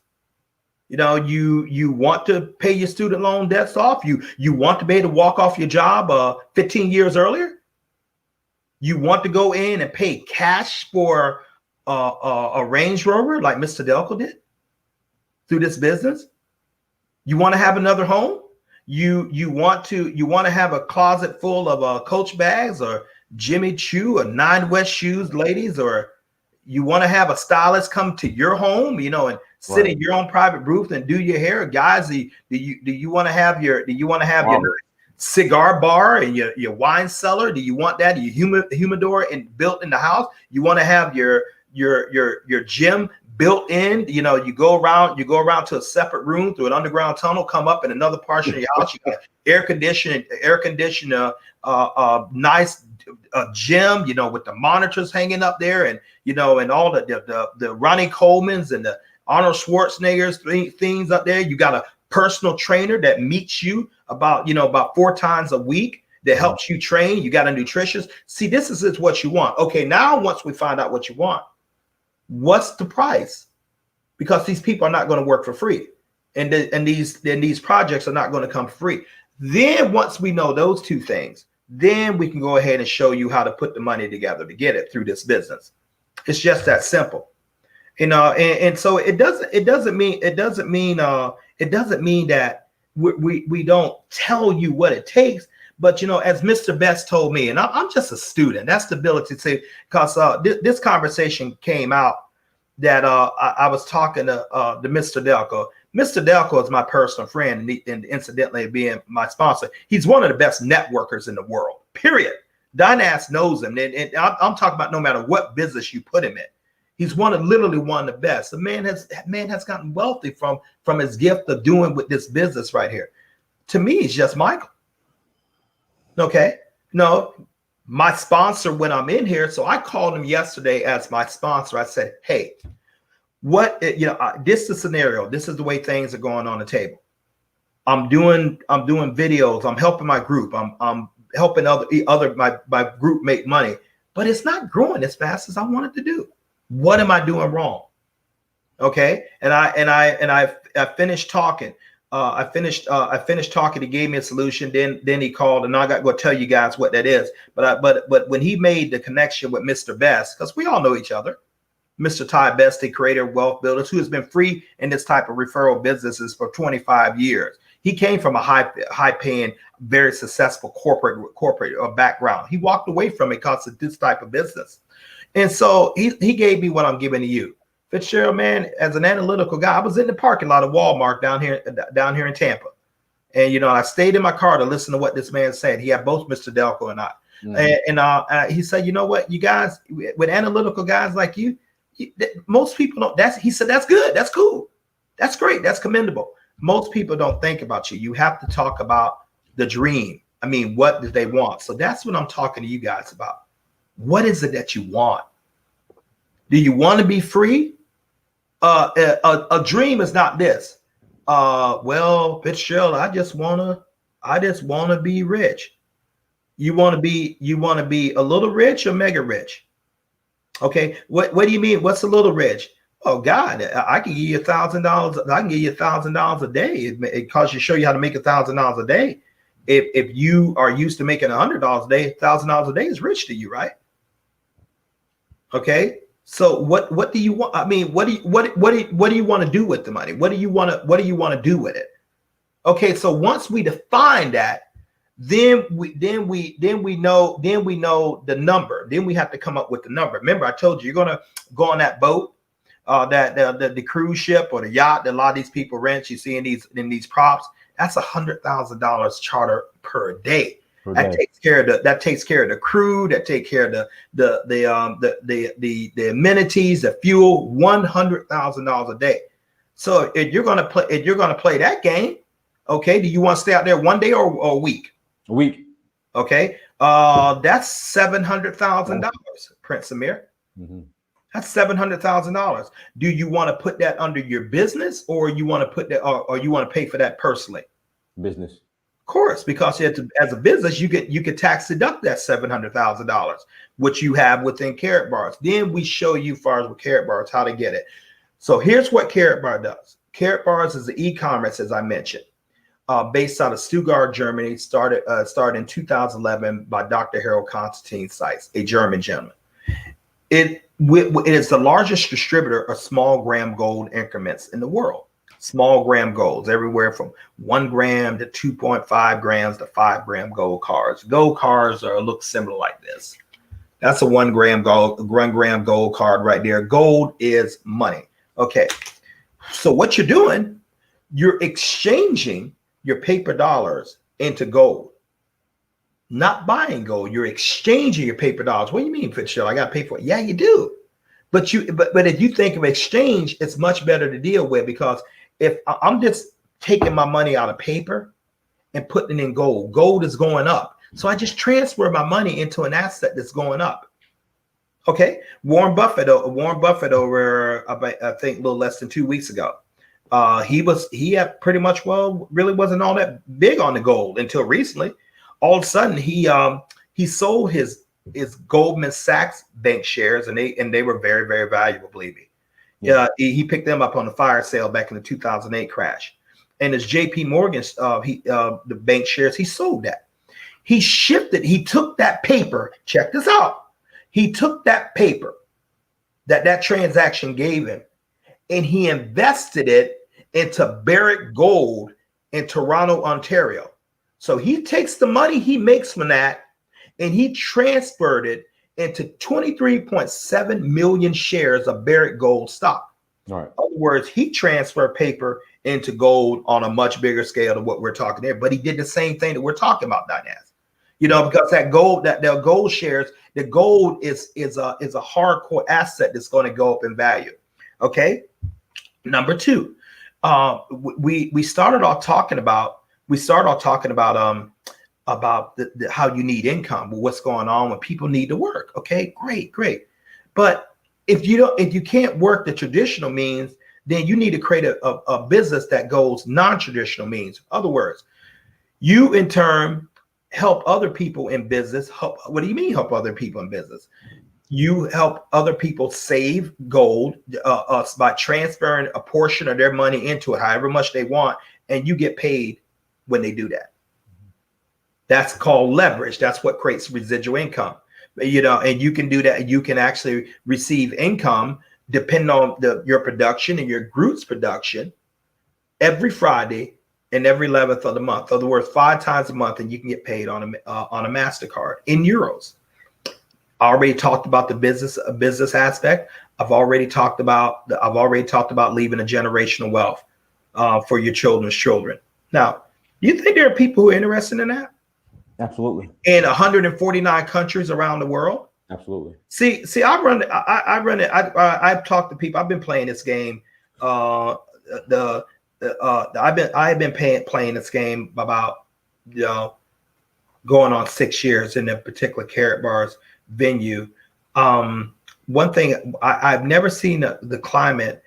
Speaker 2: You want to pay your student loan debts off? You want to be able to walk off your job 15 years earlier? You want to go in and pay cash for a Range Rover like Mr. Delco did through this business? You want to have another home? You want to have a closet full of Coach bags or Jimmy Choo or Nine West shoes, ladies? Or you want to have a stylist come to your home, and sit in your own private booth and do your hair? Guys, do you want to have your cigar bar and your wine cellar? Do you want that? Your humidor built in the house? You want to have your gym built in? You go around to a separate room through an underground tunnel, come up in another portion of your house. You got air conditioned, nice gym, with the monitors hanging up there, and and all the Ronnie Colemans and the Arnold Schwarzeneggers things up there. You got a personal trainer that meets you about 4 times a week that helps you train. You got a nutritionist. See, this is what you want. Okay, now once we find out what you want, what's the price? Because these people are not going to work for free, and these projects are not going to come free. Then once we know those two things, then we can go ahead and show you how to put the money together to get it through this business. It's just that simple, and so it doesn't mean that we don't tell you what it takes. But as Mr. Best told me, and I'm just a student. That's the ability to say, because this conversation came out that I was talking to Mr. Delco. Mr. Delco is my personal friend, and incidentally being my sponsor. He's one of the best networkers in the world, period. Dynas knows him. And I'm talking about no matter what business you put him in. He's literally one of the best. The man has gotten wealthy from his gift of doing with this business right here. To me, it's just Michael. Okay. No, my sponsor when I'm in here. So I called him yesterday as my sponsor. I said, hey, this is the scenario. This is the way things are going on the table. I'm doing videos. I'm helping my group. I'm helping my group make money, but it's not growing as fast as I want it to do. What am I doing wrong? Okay. And I finished talking. I finished talking. He gave me a solution. Then he called, and I got to go tell you guys what that is. But when he made the connection with Mr. Best, because we all know each other, Mr. Ty Best, the creator of Wealth Builders, who has been free in this type of referral businesses for 25 years. He came from a high paying, very successful corporate background. He walked away from it because of this type of business. And so he gave me what I'm giving to you. Fitzgerald, man, as an analytical guy, I was in the parking lot of Walmart down here in Tampa. And, I stayed in my car to listen to what this man said. He had both Mr. Delco and I. Mm-hmm. And he said, you know what, you guys, with analytical guys like you, most people don't. He said, that's good. That's cool. That's great. That's commendable. Most people don't think about you. You have to talk about the dream. I mean, what do they want? So that's what I'm talking to you guys about. What is it that you want? Do you want to be free? A dream is not this. Well, Fitzgerald, I just wanna be rich. You want to be a little rich or mega rich? Okay. What do you mean? What's a little rich? Oh God, I can give you $1,000. I can give you $1,000 a day. It costs you show you how to make $1,000 a day. If you are used to making $100 a day, $1,000 a day is rich to you, right? Okay. So what do you want? I mean, what do you want to do with the money? What do you want to do with it? Okay. So once we define that, then we know the number. Then we have to come up with the number. Remember, I told you you're gonna go on that boat, the cruise ship or the yacht that a lot of these people rent. You see in these props. That's $100,000 charter per day. That takes care of the crew. That takes care of the amenities, the fuel. $100,000 a day. So if you're gonna play that game, okay, do you want to stay out there one day or a week?
Speaker 1: A week.
Speaker 2: Okay. That's $700,000, Prince Amir. Mm-hmm. That's $700,000. Do you want to put that under your business, or you want to put that, or you want to pay for that personally?
Speaker 1: Business.
Speaker 2: Of course, because as a business, you could tax deduct that $700,000, which you have within Carrot Bars. Then we show you, far as with Carrot Bars, how to get it. So here's what Carrot Bar does. Carrot Bars is the e-commerce, as I mentioned, based out of Stuttgart, Germany. Started in 2011 by Dr. Harold Constantine Seitz, a German gentleman. It is the largest distributor of small gram gold increments in the world. Small gram golds, everywhere from 1 gram to 2.5 grams to 5 gram gold cards. Gold cards look similar like this. That's a 1 gram gold card right there. Gold is money. Okay. So what you're doing, you're exchanging your paper dollars into gold. Not buying gold, you're exchanging your paper dollars. What do you mean, Fitzgerald? I got to pay for it. Yeah, you do. But if you think of exchange, it's much better to deal with, because if I'm just taking my money out of paper and putting it in gold, gold is going up. So I just transfer my money into an asset that's going up. Okay. Warren Buffett over about, I think, a little less than 2 weeks ago. He had pretty much, really wasn't all that big on the gold until recently. All of a sudden he sold his Goldman Sachs bank shares, and they were very, very valuable, believe me. Yeah, he picked them up on the fire sale back in the 2008 crash. And his JP Morgan, the bank shares, he sold that. He took that paper, check this out. He took that paper that transaction gave him, and he invested it into Barrick Gold in Toronto, Ontario. So he takes the money he makes from that, and he transferred it into 23.7 million shares of Barrick Gold stock. All right. In other words, he transferred paper into gold on a much bigger scale than what we're talking there. But he did the same thing that we're talking about, Dinaz. Because that gold, that gold shares, the gold is a hardcore asset that's going to go up in value. Okay. Number two, we started off talking about we start off talking about how you need income, what's going on when people need to work. Okay, great. But if you can't work the traditional means, then you need to create a business that goes non-traditional means. In other words, you in turn help other people in business. What do you mean help other people in business? You help other people save gold by transferring a portion of their money into it, however much they want, and you get paid when they do that. That's called leverage. That's what creates residual income. And you can do that. You can actually receive income depending on your production and your group's production every Friday and every 11th of the month. In other words, 5 times a month, and you can get paid on a MasterCard in euros. I already talked about the business aspect. I've already talked about leaving a generational wealth for your children's children. Now, you think there are people who are interested in that?
Speaker 1: Absolutely.
Speaker 2: In 149 countries around the world.
Speaker 1: Absolutely.
Speaker 2: See, I run it. I've talked to people. I've been playing this game. I've been playing this game about going on 6 years in a particular Carrot Bars venue. One thing I've never seen the climate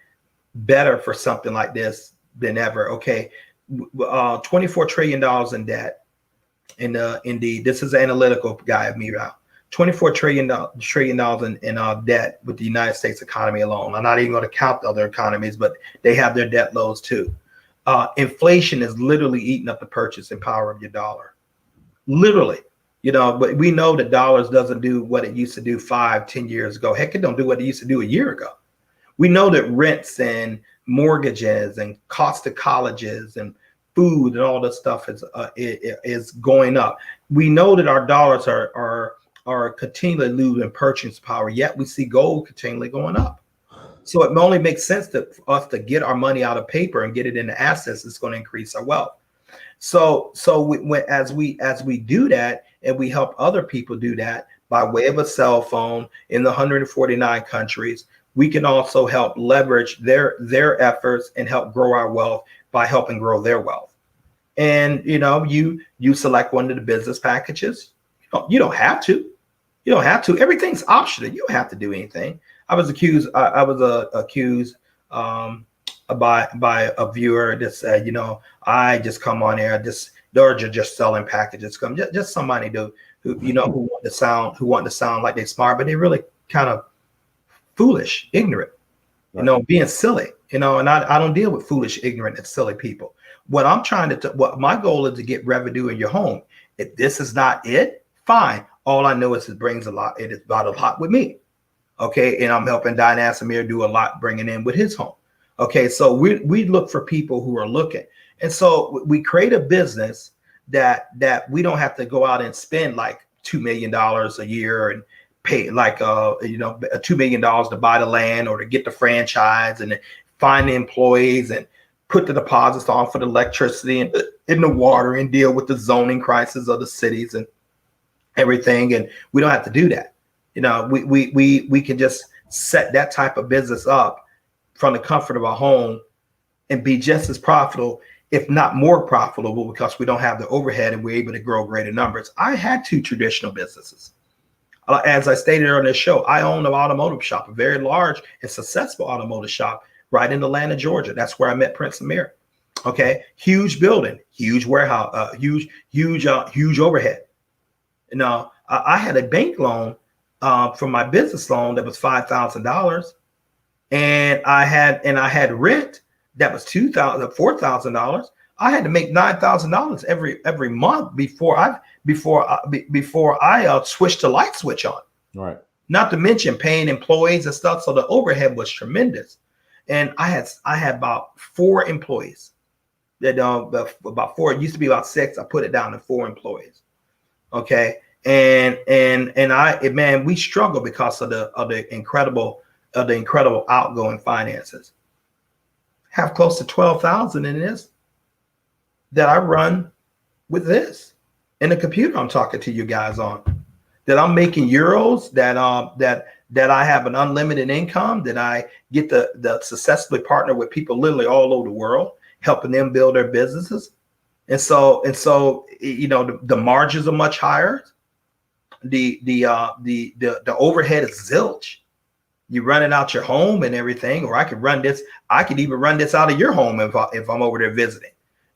Speaker 2: better for something like this than ever. Okay, $24 trillion in debt. And indeed, this is an analytical guy of me now. $24 trillion in debt with the United States economy alone. I'm not even going to count the other economies, but they have their debt loads too. Inflation is literally eating up the purchasing power of your dollar. Literally, but we know that dollars doesn't do what it used to do 5-10 years ago. Heck, it don't do what it used to do a year ago. We know that rents and mortgages and cost of colleges and food and all this stuff is going up. We know that our dollars are continually losing purchasing power, yet we see gold continually going up. So it only makes sense for us to get our money out of paper and get it into assets. It's going to increase our wealth. So as we do that, and we help other people do that by way of a cell phone in the 149 countries, we can also help leverage their efforts and help grow our wealth by helping grow their wealth. And you select one of the business packages. You don't have to. Everything's optional. You don't have to do anything. I was accused by a viewer that said, I just come on air, they're just selling packages. Just somebody who want to sound like they're smart, but they're really kind of foolish, ignorant, right. Being silly, and I don't deal with foolish, ignorant, and silly people. What I'm trying to, what my goal is to get revenue in your home. If this is not it, fine. All I know is it brings a lot. It is about a lot with me. Okay. And I'm helping Diane Samir do a lot, bringing in with his home. Okay. So we look for people who are looking. And so we create a business that we don't have to go out and spend like $2 million a year and pay like, $2 million to buy the land or to get the franchise and find the employees and put the deposits on for the electricity and in the water and deal with the zoning crisis of the cities and everything. And we don't have to do that. We can just set that type of business up from the comfort of our home and be just as profitable, if not more profitable, because we don't have the overhead and we're able to grow greater numbers. I had 2 traditional businesses. As I stated on this show, I own an automotive shop, a very large and successful automotive shop right in Atlanta, Georgia. That's where I met Prince Amir. Okay. Huge building, huge warehouse, huge overhead. I had a bank loan from my business loan that was $5,000. And I had rent that was $4,000. I had to make $9,000 every month before I switched the light switch on. Right. Not to mention paying employees and stuff. So the overhead was tremendous. And I had about 4 employees. That about 4. It used to be about 6. I put it down to 4 employees. Okay. And we struggle because of the incredible outgoing finances. Have close to 12,000 in this that I run with this in the computer I'm talking to you guys on. That I'm making euros, that I have an unlimited income, that I get to successfully partner with people literally all over the world, helping them build their businesses. And so the margins are much higher. The overhead is zilch. You run it out your home and everything, or I could run this. I could even run this out of your home if I'm over there visiting.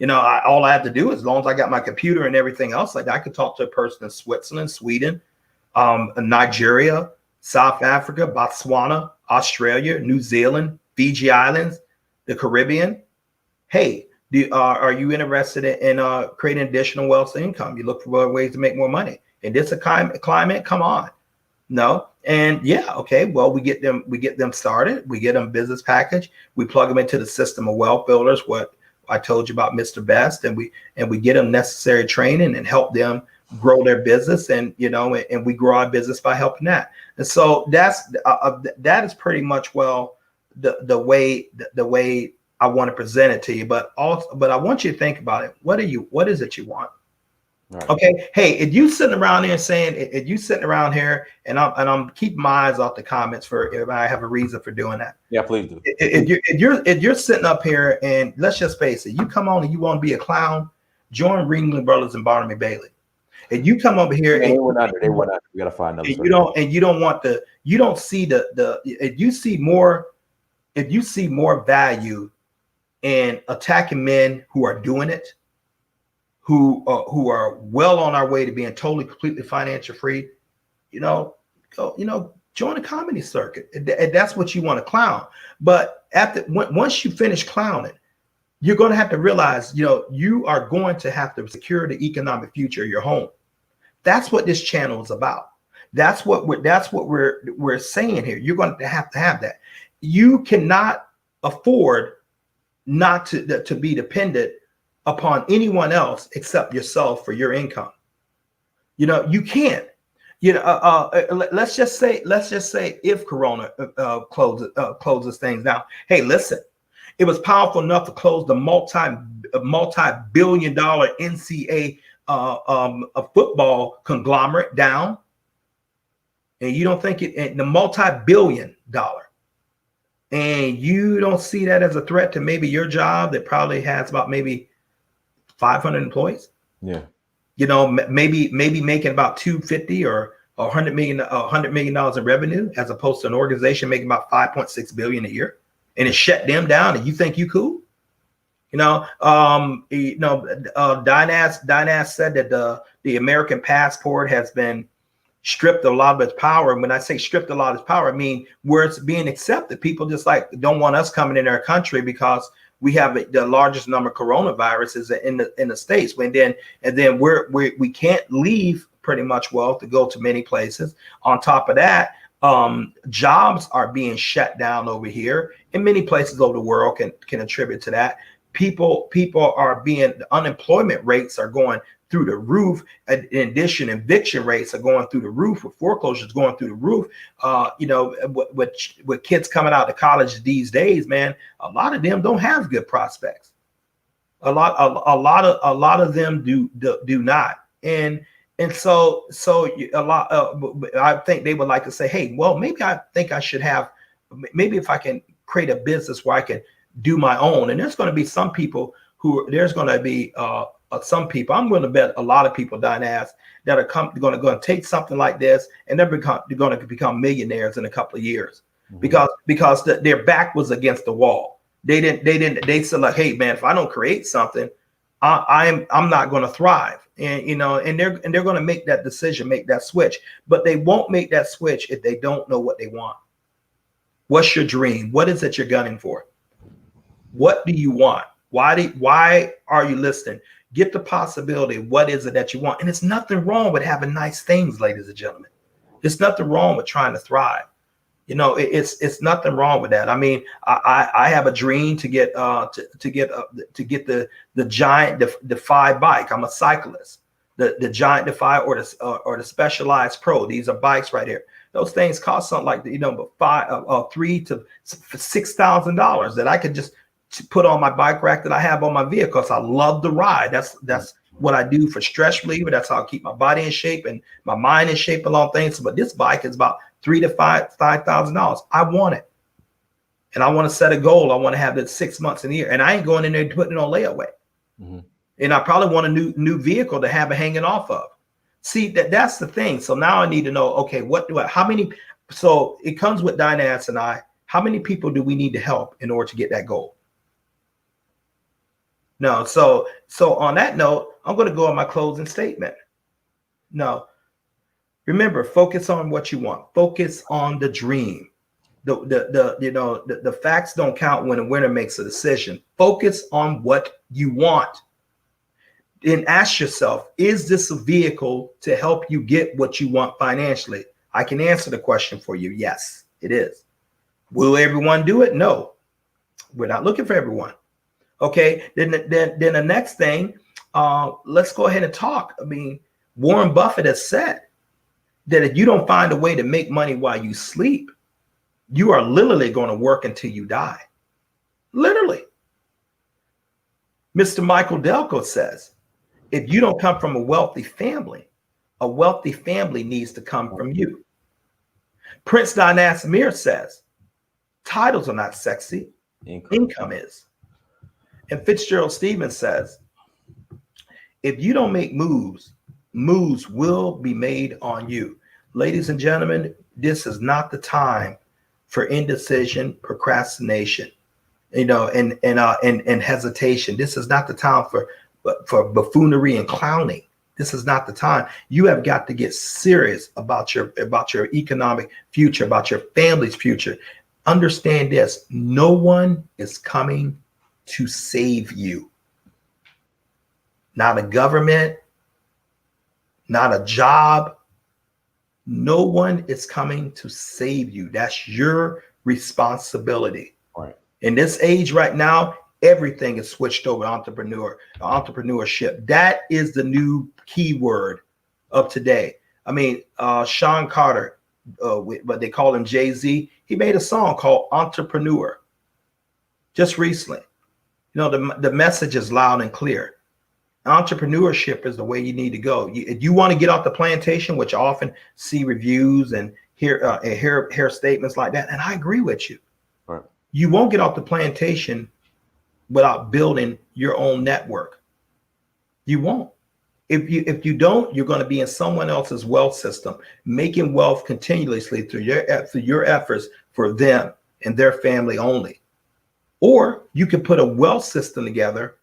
Speaker 2: All I have to do, as long as I got my computer and everything else, like I could talk to a person in Switzerland, Sweden, Nigeria, South Africa, Botswana, Australia, New Zealand, Fiji Islands, the Caribbean. Hey, are you interested in creating additional wealth and income? You look for ways to make more money. In this climate, come on. No. And yeah, okay, well, we get them started. We get them business package. We plug them into the system of wealth builders, what I told you about Mr. Best, and we get them necessary training and help them grow their business, and we grow our business by helping that. And so that is pretty much the way I want to present it to you. But I want you to think about it. What is it you want? Right. Okay. Hey, if you sitting around here and I'm keeping my eyes off the comments for if I have a reason for doing that.
Speaker 1: Yeah, please do.
Speaker 2: If you're sitting up here and let's just face it, you come on and you want to be a clown, join Ringling Brothers and Barnum and Bailey. And you come over here
Speaker 1: and they went under. We gotta find another.
Speaker 2: You don't see if you see more value in attacking men who are doing it, who are well on our way to being totally, completely financial free, join the comedy circuit. And that's what you want to clown. But once you finish clowning, you're going to have to realize, you are going to have to secure the economic future of your home. That's what this channel is about. That's what we're saying here. You're going to have that. You cannot afford not to be dependent upon anyone else except yourself for your income. You can't. Let's just say if Corona closes things down. Hey, listen, it was powerful enough to close the multi-billion-dollar NCAA a football conglomerate down, and you don't think the multi-billion-dollar. And you don't see that as a threat to maybe your job that probably has about maybe 500 employees.
Speaker 1: Yeah.
Speaker 2: Maybe making about 250 or $100 million in revenue, as opposed to an organization making about 5.6 billion a year, and it shut them down. And you think you cool? Dynas said that the American passport has been stripped a lot of its power. And when I say stripped a lot of its power, I mean where it's being accepted. People just don't want us coming in our country because we have the largest number of coronaviruses in the States. And then we can't leave pretty much to go to many places. On top of that, jobs are being shut down over here, and many places over the world can attribute to that. People are the unemployment rates are going through the roof. In addition, eviction rates are going through the roof, with foreclosures going through the roof. With kids coming out of college these days, man, a lot of them don't have good prospects. A lot of them do not. And so a lot. I think they would like to say, hey, well, maybe I think I should have. Maybe if I can create a business where I can do my own. And there's going to be some people I'm willing to bet a lot of people, Dynas, that are going to take something like this and they're going to become millionaires in a couple of years. Mm-hmm. because their back was against the wall. They said like, hey man, if I don't create something, I'm not going to thrive. And they're going to make that decision, make that switch, but they won't make that switch if they don't know what they want. What's your dream? What is it you're gunning for? What do you want? Why are you listening? Get the possibility. What is it that you want? And it's nothing wrong with having nice things, ladies and gentlemen. There's nothing wrong with trying to thrive. It's nothing wrong with that. I mean, I have a dream to get the Giant Defy bike. I'm a cyclist. The Giant Defy or the Specialized Pro. These are bikes right here. Those things cost something like $3,000 to $6,000 that I could just put on my bike rack that I have on my vehicle. So I love to ride. That's what I do for stress reliever. That's how I keep my body in shape and my mind in shape along things. But this bike is about $3,000 to $5,000. I want it, and I want to set a goal. I want to have it 6 months in a year, and I ain't going in there putting it on layaway. Mm-hmm. And I probably want a new vehicle to have it hanging off of. See, that's the thing. So now I need to know, okay, how many, so it comes with Dynas and I, how many people do we need to help in order to get that goal? No, so on that note, I'm going to go on my closing statement. No, remember, focus on what you want. Focus on the dream. The facts don't count when a winner makes a decision. Focus on what you want. Then ask yourself, is this a vehicle to help you get what you want financially? I can answer the question for you. Yes, it is. Will everyone do it? No, we're not looking for everyone. Okay, then the next thing, let's go ahead and talk. I mean, Warren Buffett has said that if you don't find a way to make money while you sleep, you are literally going to work until you die. Literally. Mr. Michael Delco says, if you don't come from a wealthy family needs to come from you. Prince Dynas Amir says, titles are not sexy, income is. And Fitzgerald Stevens says, if you don't make moves will be made on you. Ladies and gentlemen, this is not the time for indecision, procrastination, and hesitation. This is not the time for buffoonery and clowning. This is not the time. You have got to get serious about your economic future, about your family's future. Understand this: no one is coming to save you. Not a government, not a job. No one is coming to save you. That's your responsibility.
Speaker 1: Right.
Speaker 2: In this age right now, everything is switched over to entrepreneurship. That is the new keyword of today. I mean, Sean Carter, but they call him Jay-Z. He made a song called Entrepreneur just recently. The message is loud and clear. Entrepreneurship is the way you need to go. You want to get off the plantation, which I often see reviews and hear statements like that, and I agree with you.
Speaker 1: Right.
Speaker 2: You won't get off the plantation without building your own network. You won't. If you don't, you're going to be in someone else's wealth system, making wealth continuously through your efforts for them and their family only. Or you can put a wealth system together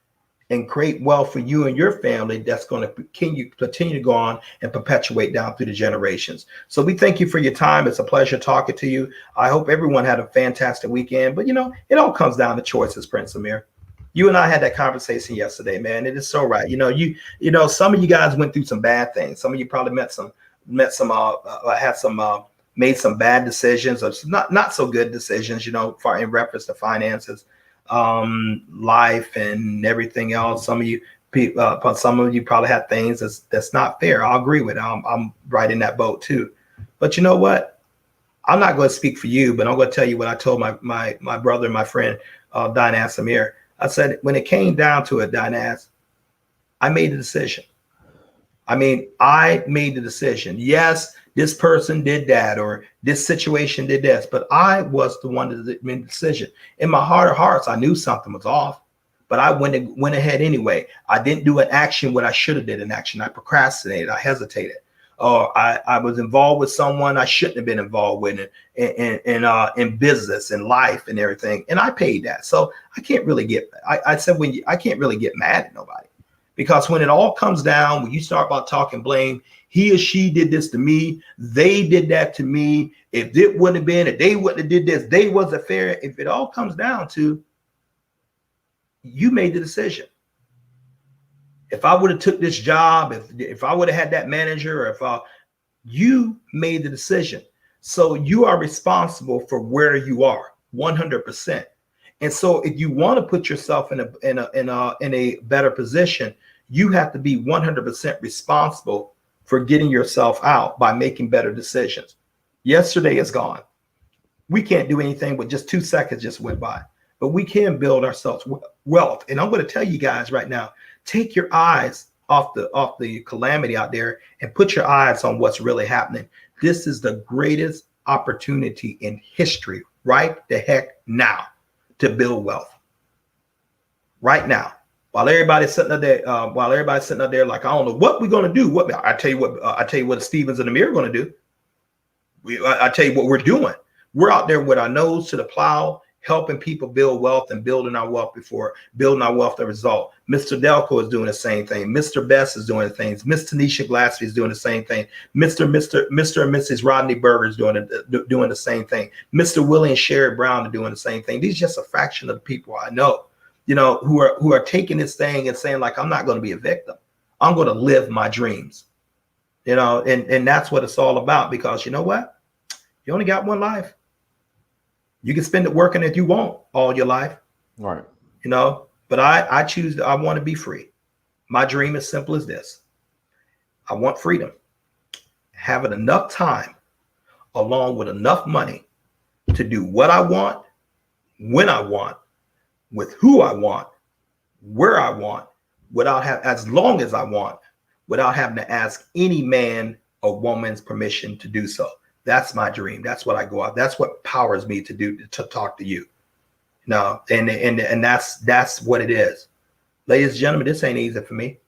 Speaker 2: and create wealth for you and your family that's going to continue to go on and perpetuate down through the generations. So we thank you for your time. It's a pleasure talking to you. I hope everyone had a fantastic weekend. But, it all comes down to choices, Prince Amir. You and I had that conversation yesterday, man. It is so right. Some of you guys went through some bad things. Some of you probably made some bad decisions, or not so good decisions, in reference to finances, life and everything else. Some of you probably had things that's not fair. I'll agree with it. I'm right in that boat too. But you know what? I'm not going to speak for you, but I'm going to tell you what I told my brother and my friend, Dynas Amir. I said, when it came down to it, Dynas, I made a decision. I made the decision. Yes, this person did that, or this situation did this, but I was the one that made the decision. In my heart of hearts, I knew something was off, but I went ahead anyway. I didn't do an action what I should have did an action. I procrastinated. I hesitated. Or I was involved with someone I shouldn't have been involved with in business and life and everything. And I paid that. So I can't really I can't really get mad at nobody, because when it all comes down, when you start about talking blame, he or she did this to me, they did that to me. If it wouldn't have been, if they wouldn't have did this, they wasn't fair. If it all comes down to, you made the decision. If I would have took this job, if I would have had that manager, or you made the decision. So you are responsible for where you are 100%. And so if you want to put yourself in a better position, you have to be 100% responsible for getting yourself out by making better decisions. Yesterday is gone. We can't do anything, but just 2 seconds just went by. But we can build ourselves wealth. And I'm going to tell you guys right now, take your eyes off the calamity out there and put your eyes on what's really happening. This is the greatest opportunity in history right the heck now to build wealth. Right now. While everybody's sitting up there, like, I don't know what we're gonna do. I tell you what Stevens and Amir are gonna do. I tell you what we're doing. We're out there with our nose to the plow, helping people build wealth and building our wealth the result. Mr. Delco is doing the same thing. Mr. Best is doing the things. Miss Tanisha Glassby is doing the same thing. Mr. and Mrs. Rodney Berger is doing the same thing. Mr. Willie and Sherry Brown are doing the same thing. These are just a fraction of the people I know, who are taking this thing and saying, like, I'm not going to be a victim. I'm going to live my dreams, and that's what it's all about, because you know what? You only got one life. You can spend it working if you want all your life.
Speaker 1: Right.
Speaker 2: But I choose, I want to be free. My dream is simple as this. I want freedom. Having enough time along with enough money to do what I want, when I want, with who I want, where I want, as long as I want, without having to ask any man or woman's permission to do so. That's my dream. That's what I go out. That's what powers me to talk to you. And that's what it is. Ladies and gentlemen, this ain't easy for me.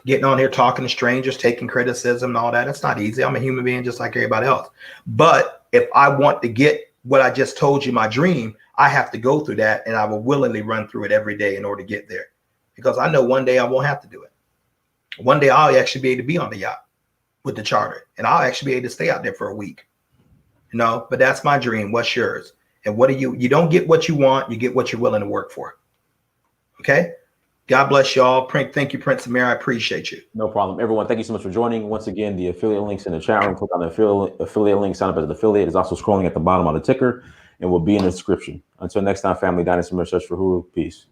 Speaker 2: Getting on here, talking to strangers, taking criticism and all that. It's not easy. I'm a human being just like everybody else. But if I want to get what I just told you, my dream, I have to go through that, and I will willingly run through it every day in order to get there, because I know one day I won't have to do it. One day I'll actually be able to be on the yacht with the charter, and I'll actually be able to stay out there for a week. But that's my dream. What's yours? And what do you don't get what you want, you get what you're willing to work for. Okay. God bless y'all. Thank you, Prince Amir. I appreciate you.
Speaker 1: No problem. Everyone, thank you so much for joining. Once again, the affiliate links in the chat room. Click on the affiliate link, sign up as an affiliate. It's also scrolling at the bottom of the ticker and will be in the description. Until next time, family, Dynasty Search for Huru. Peace.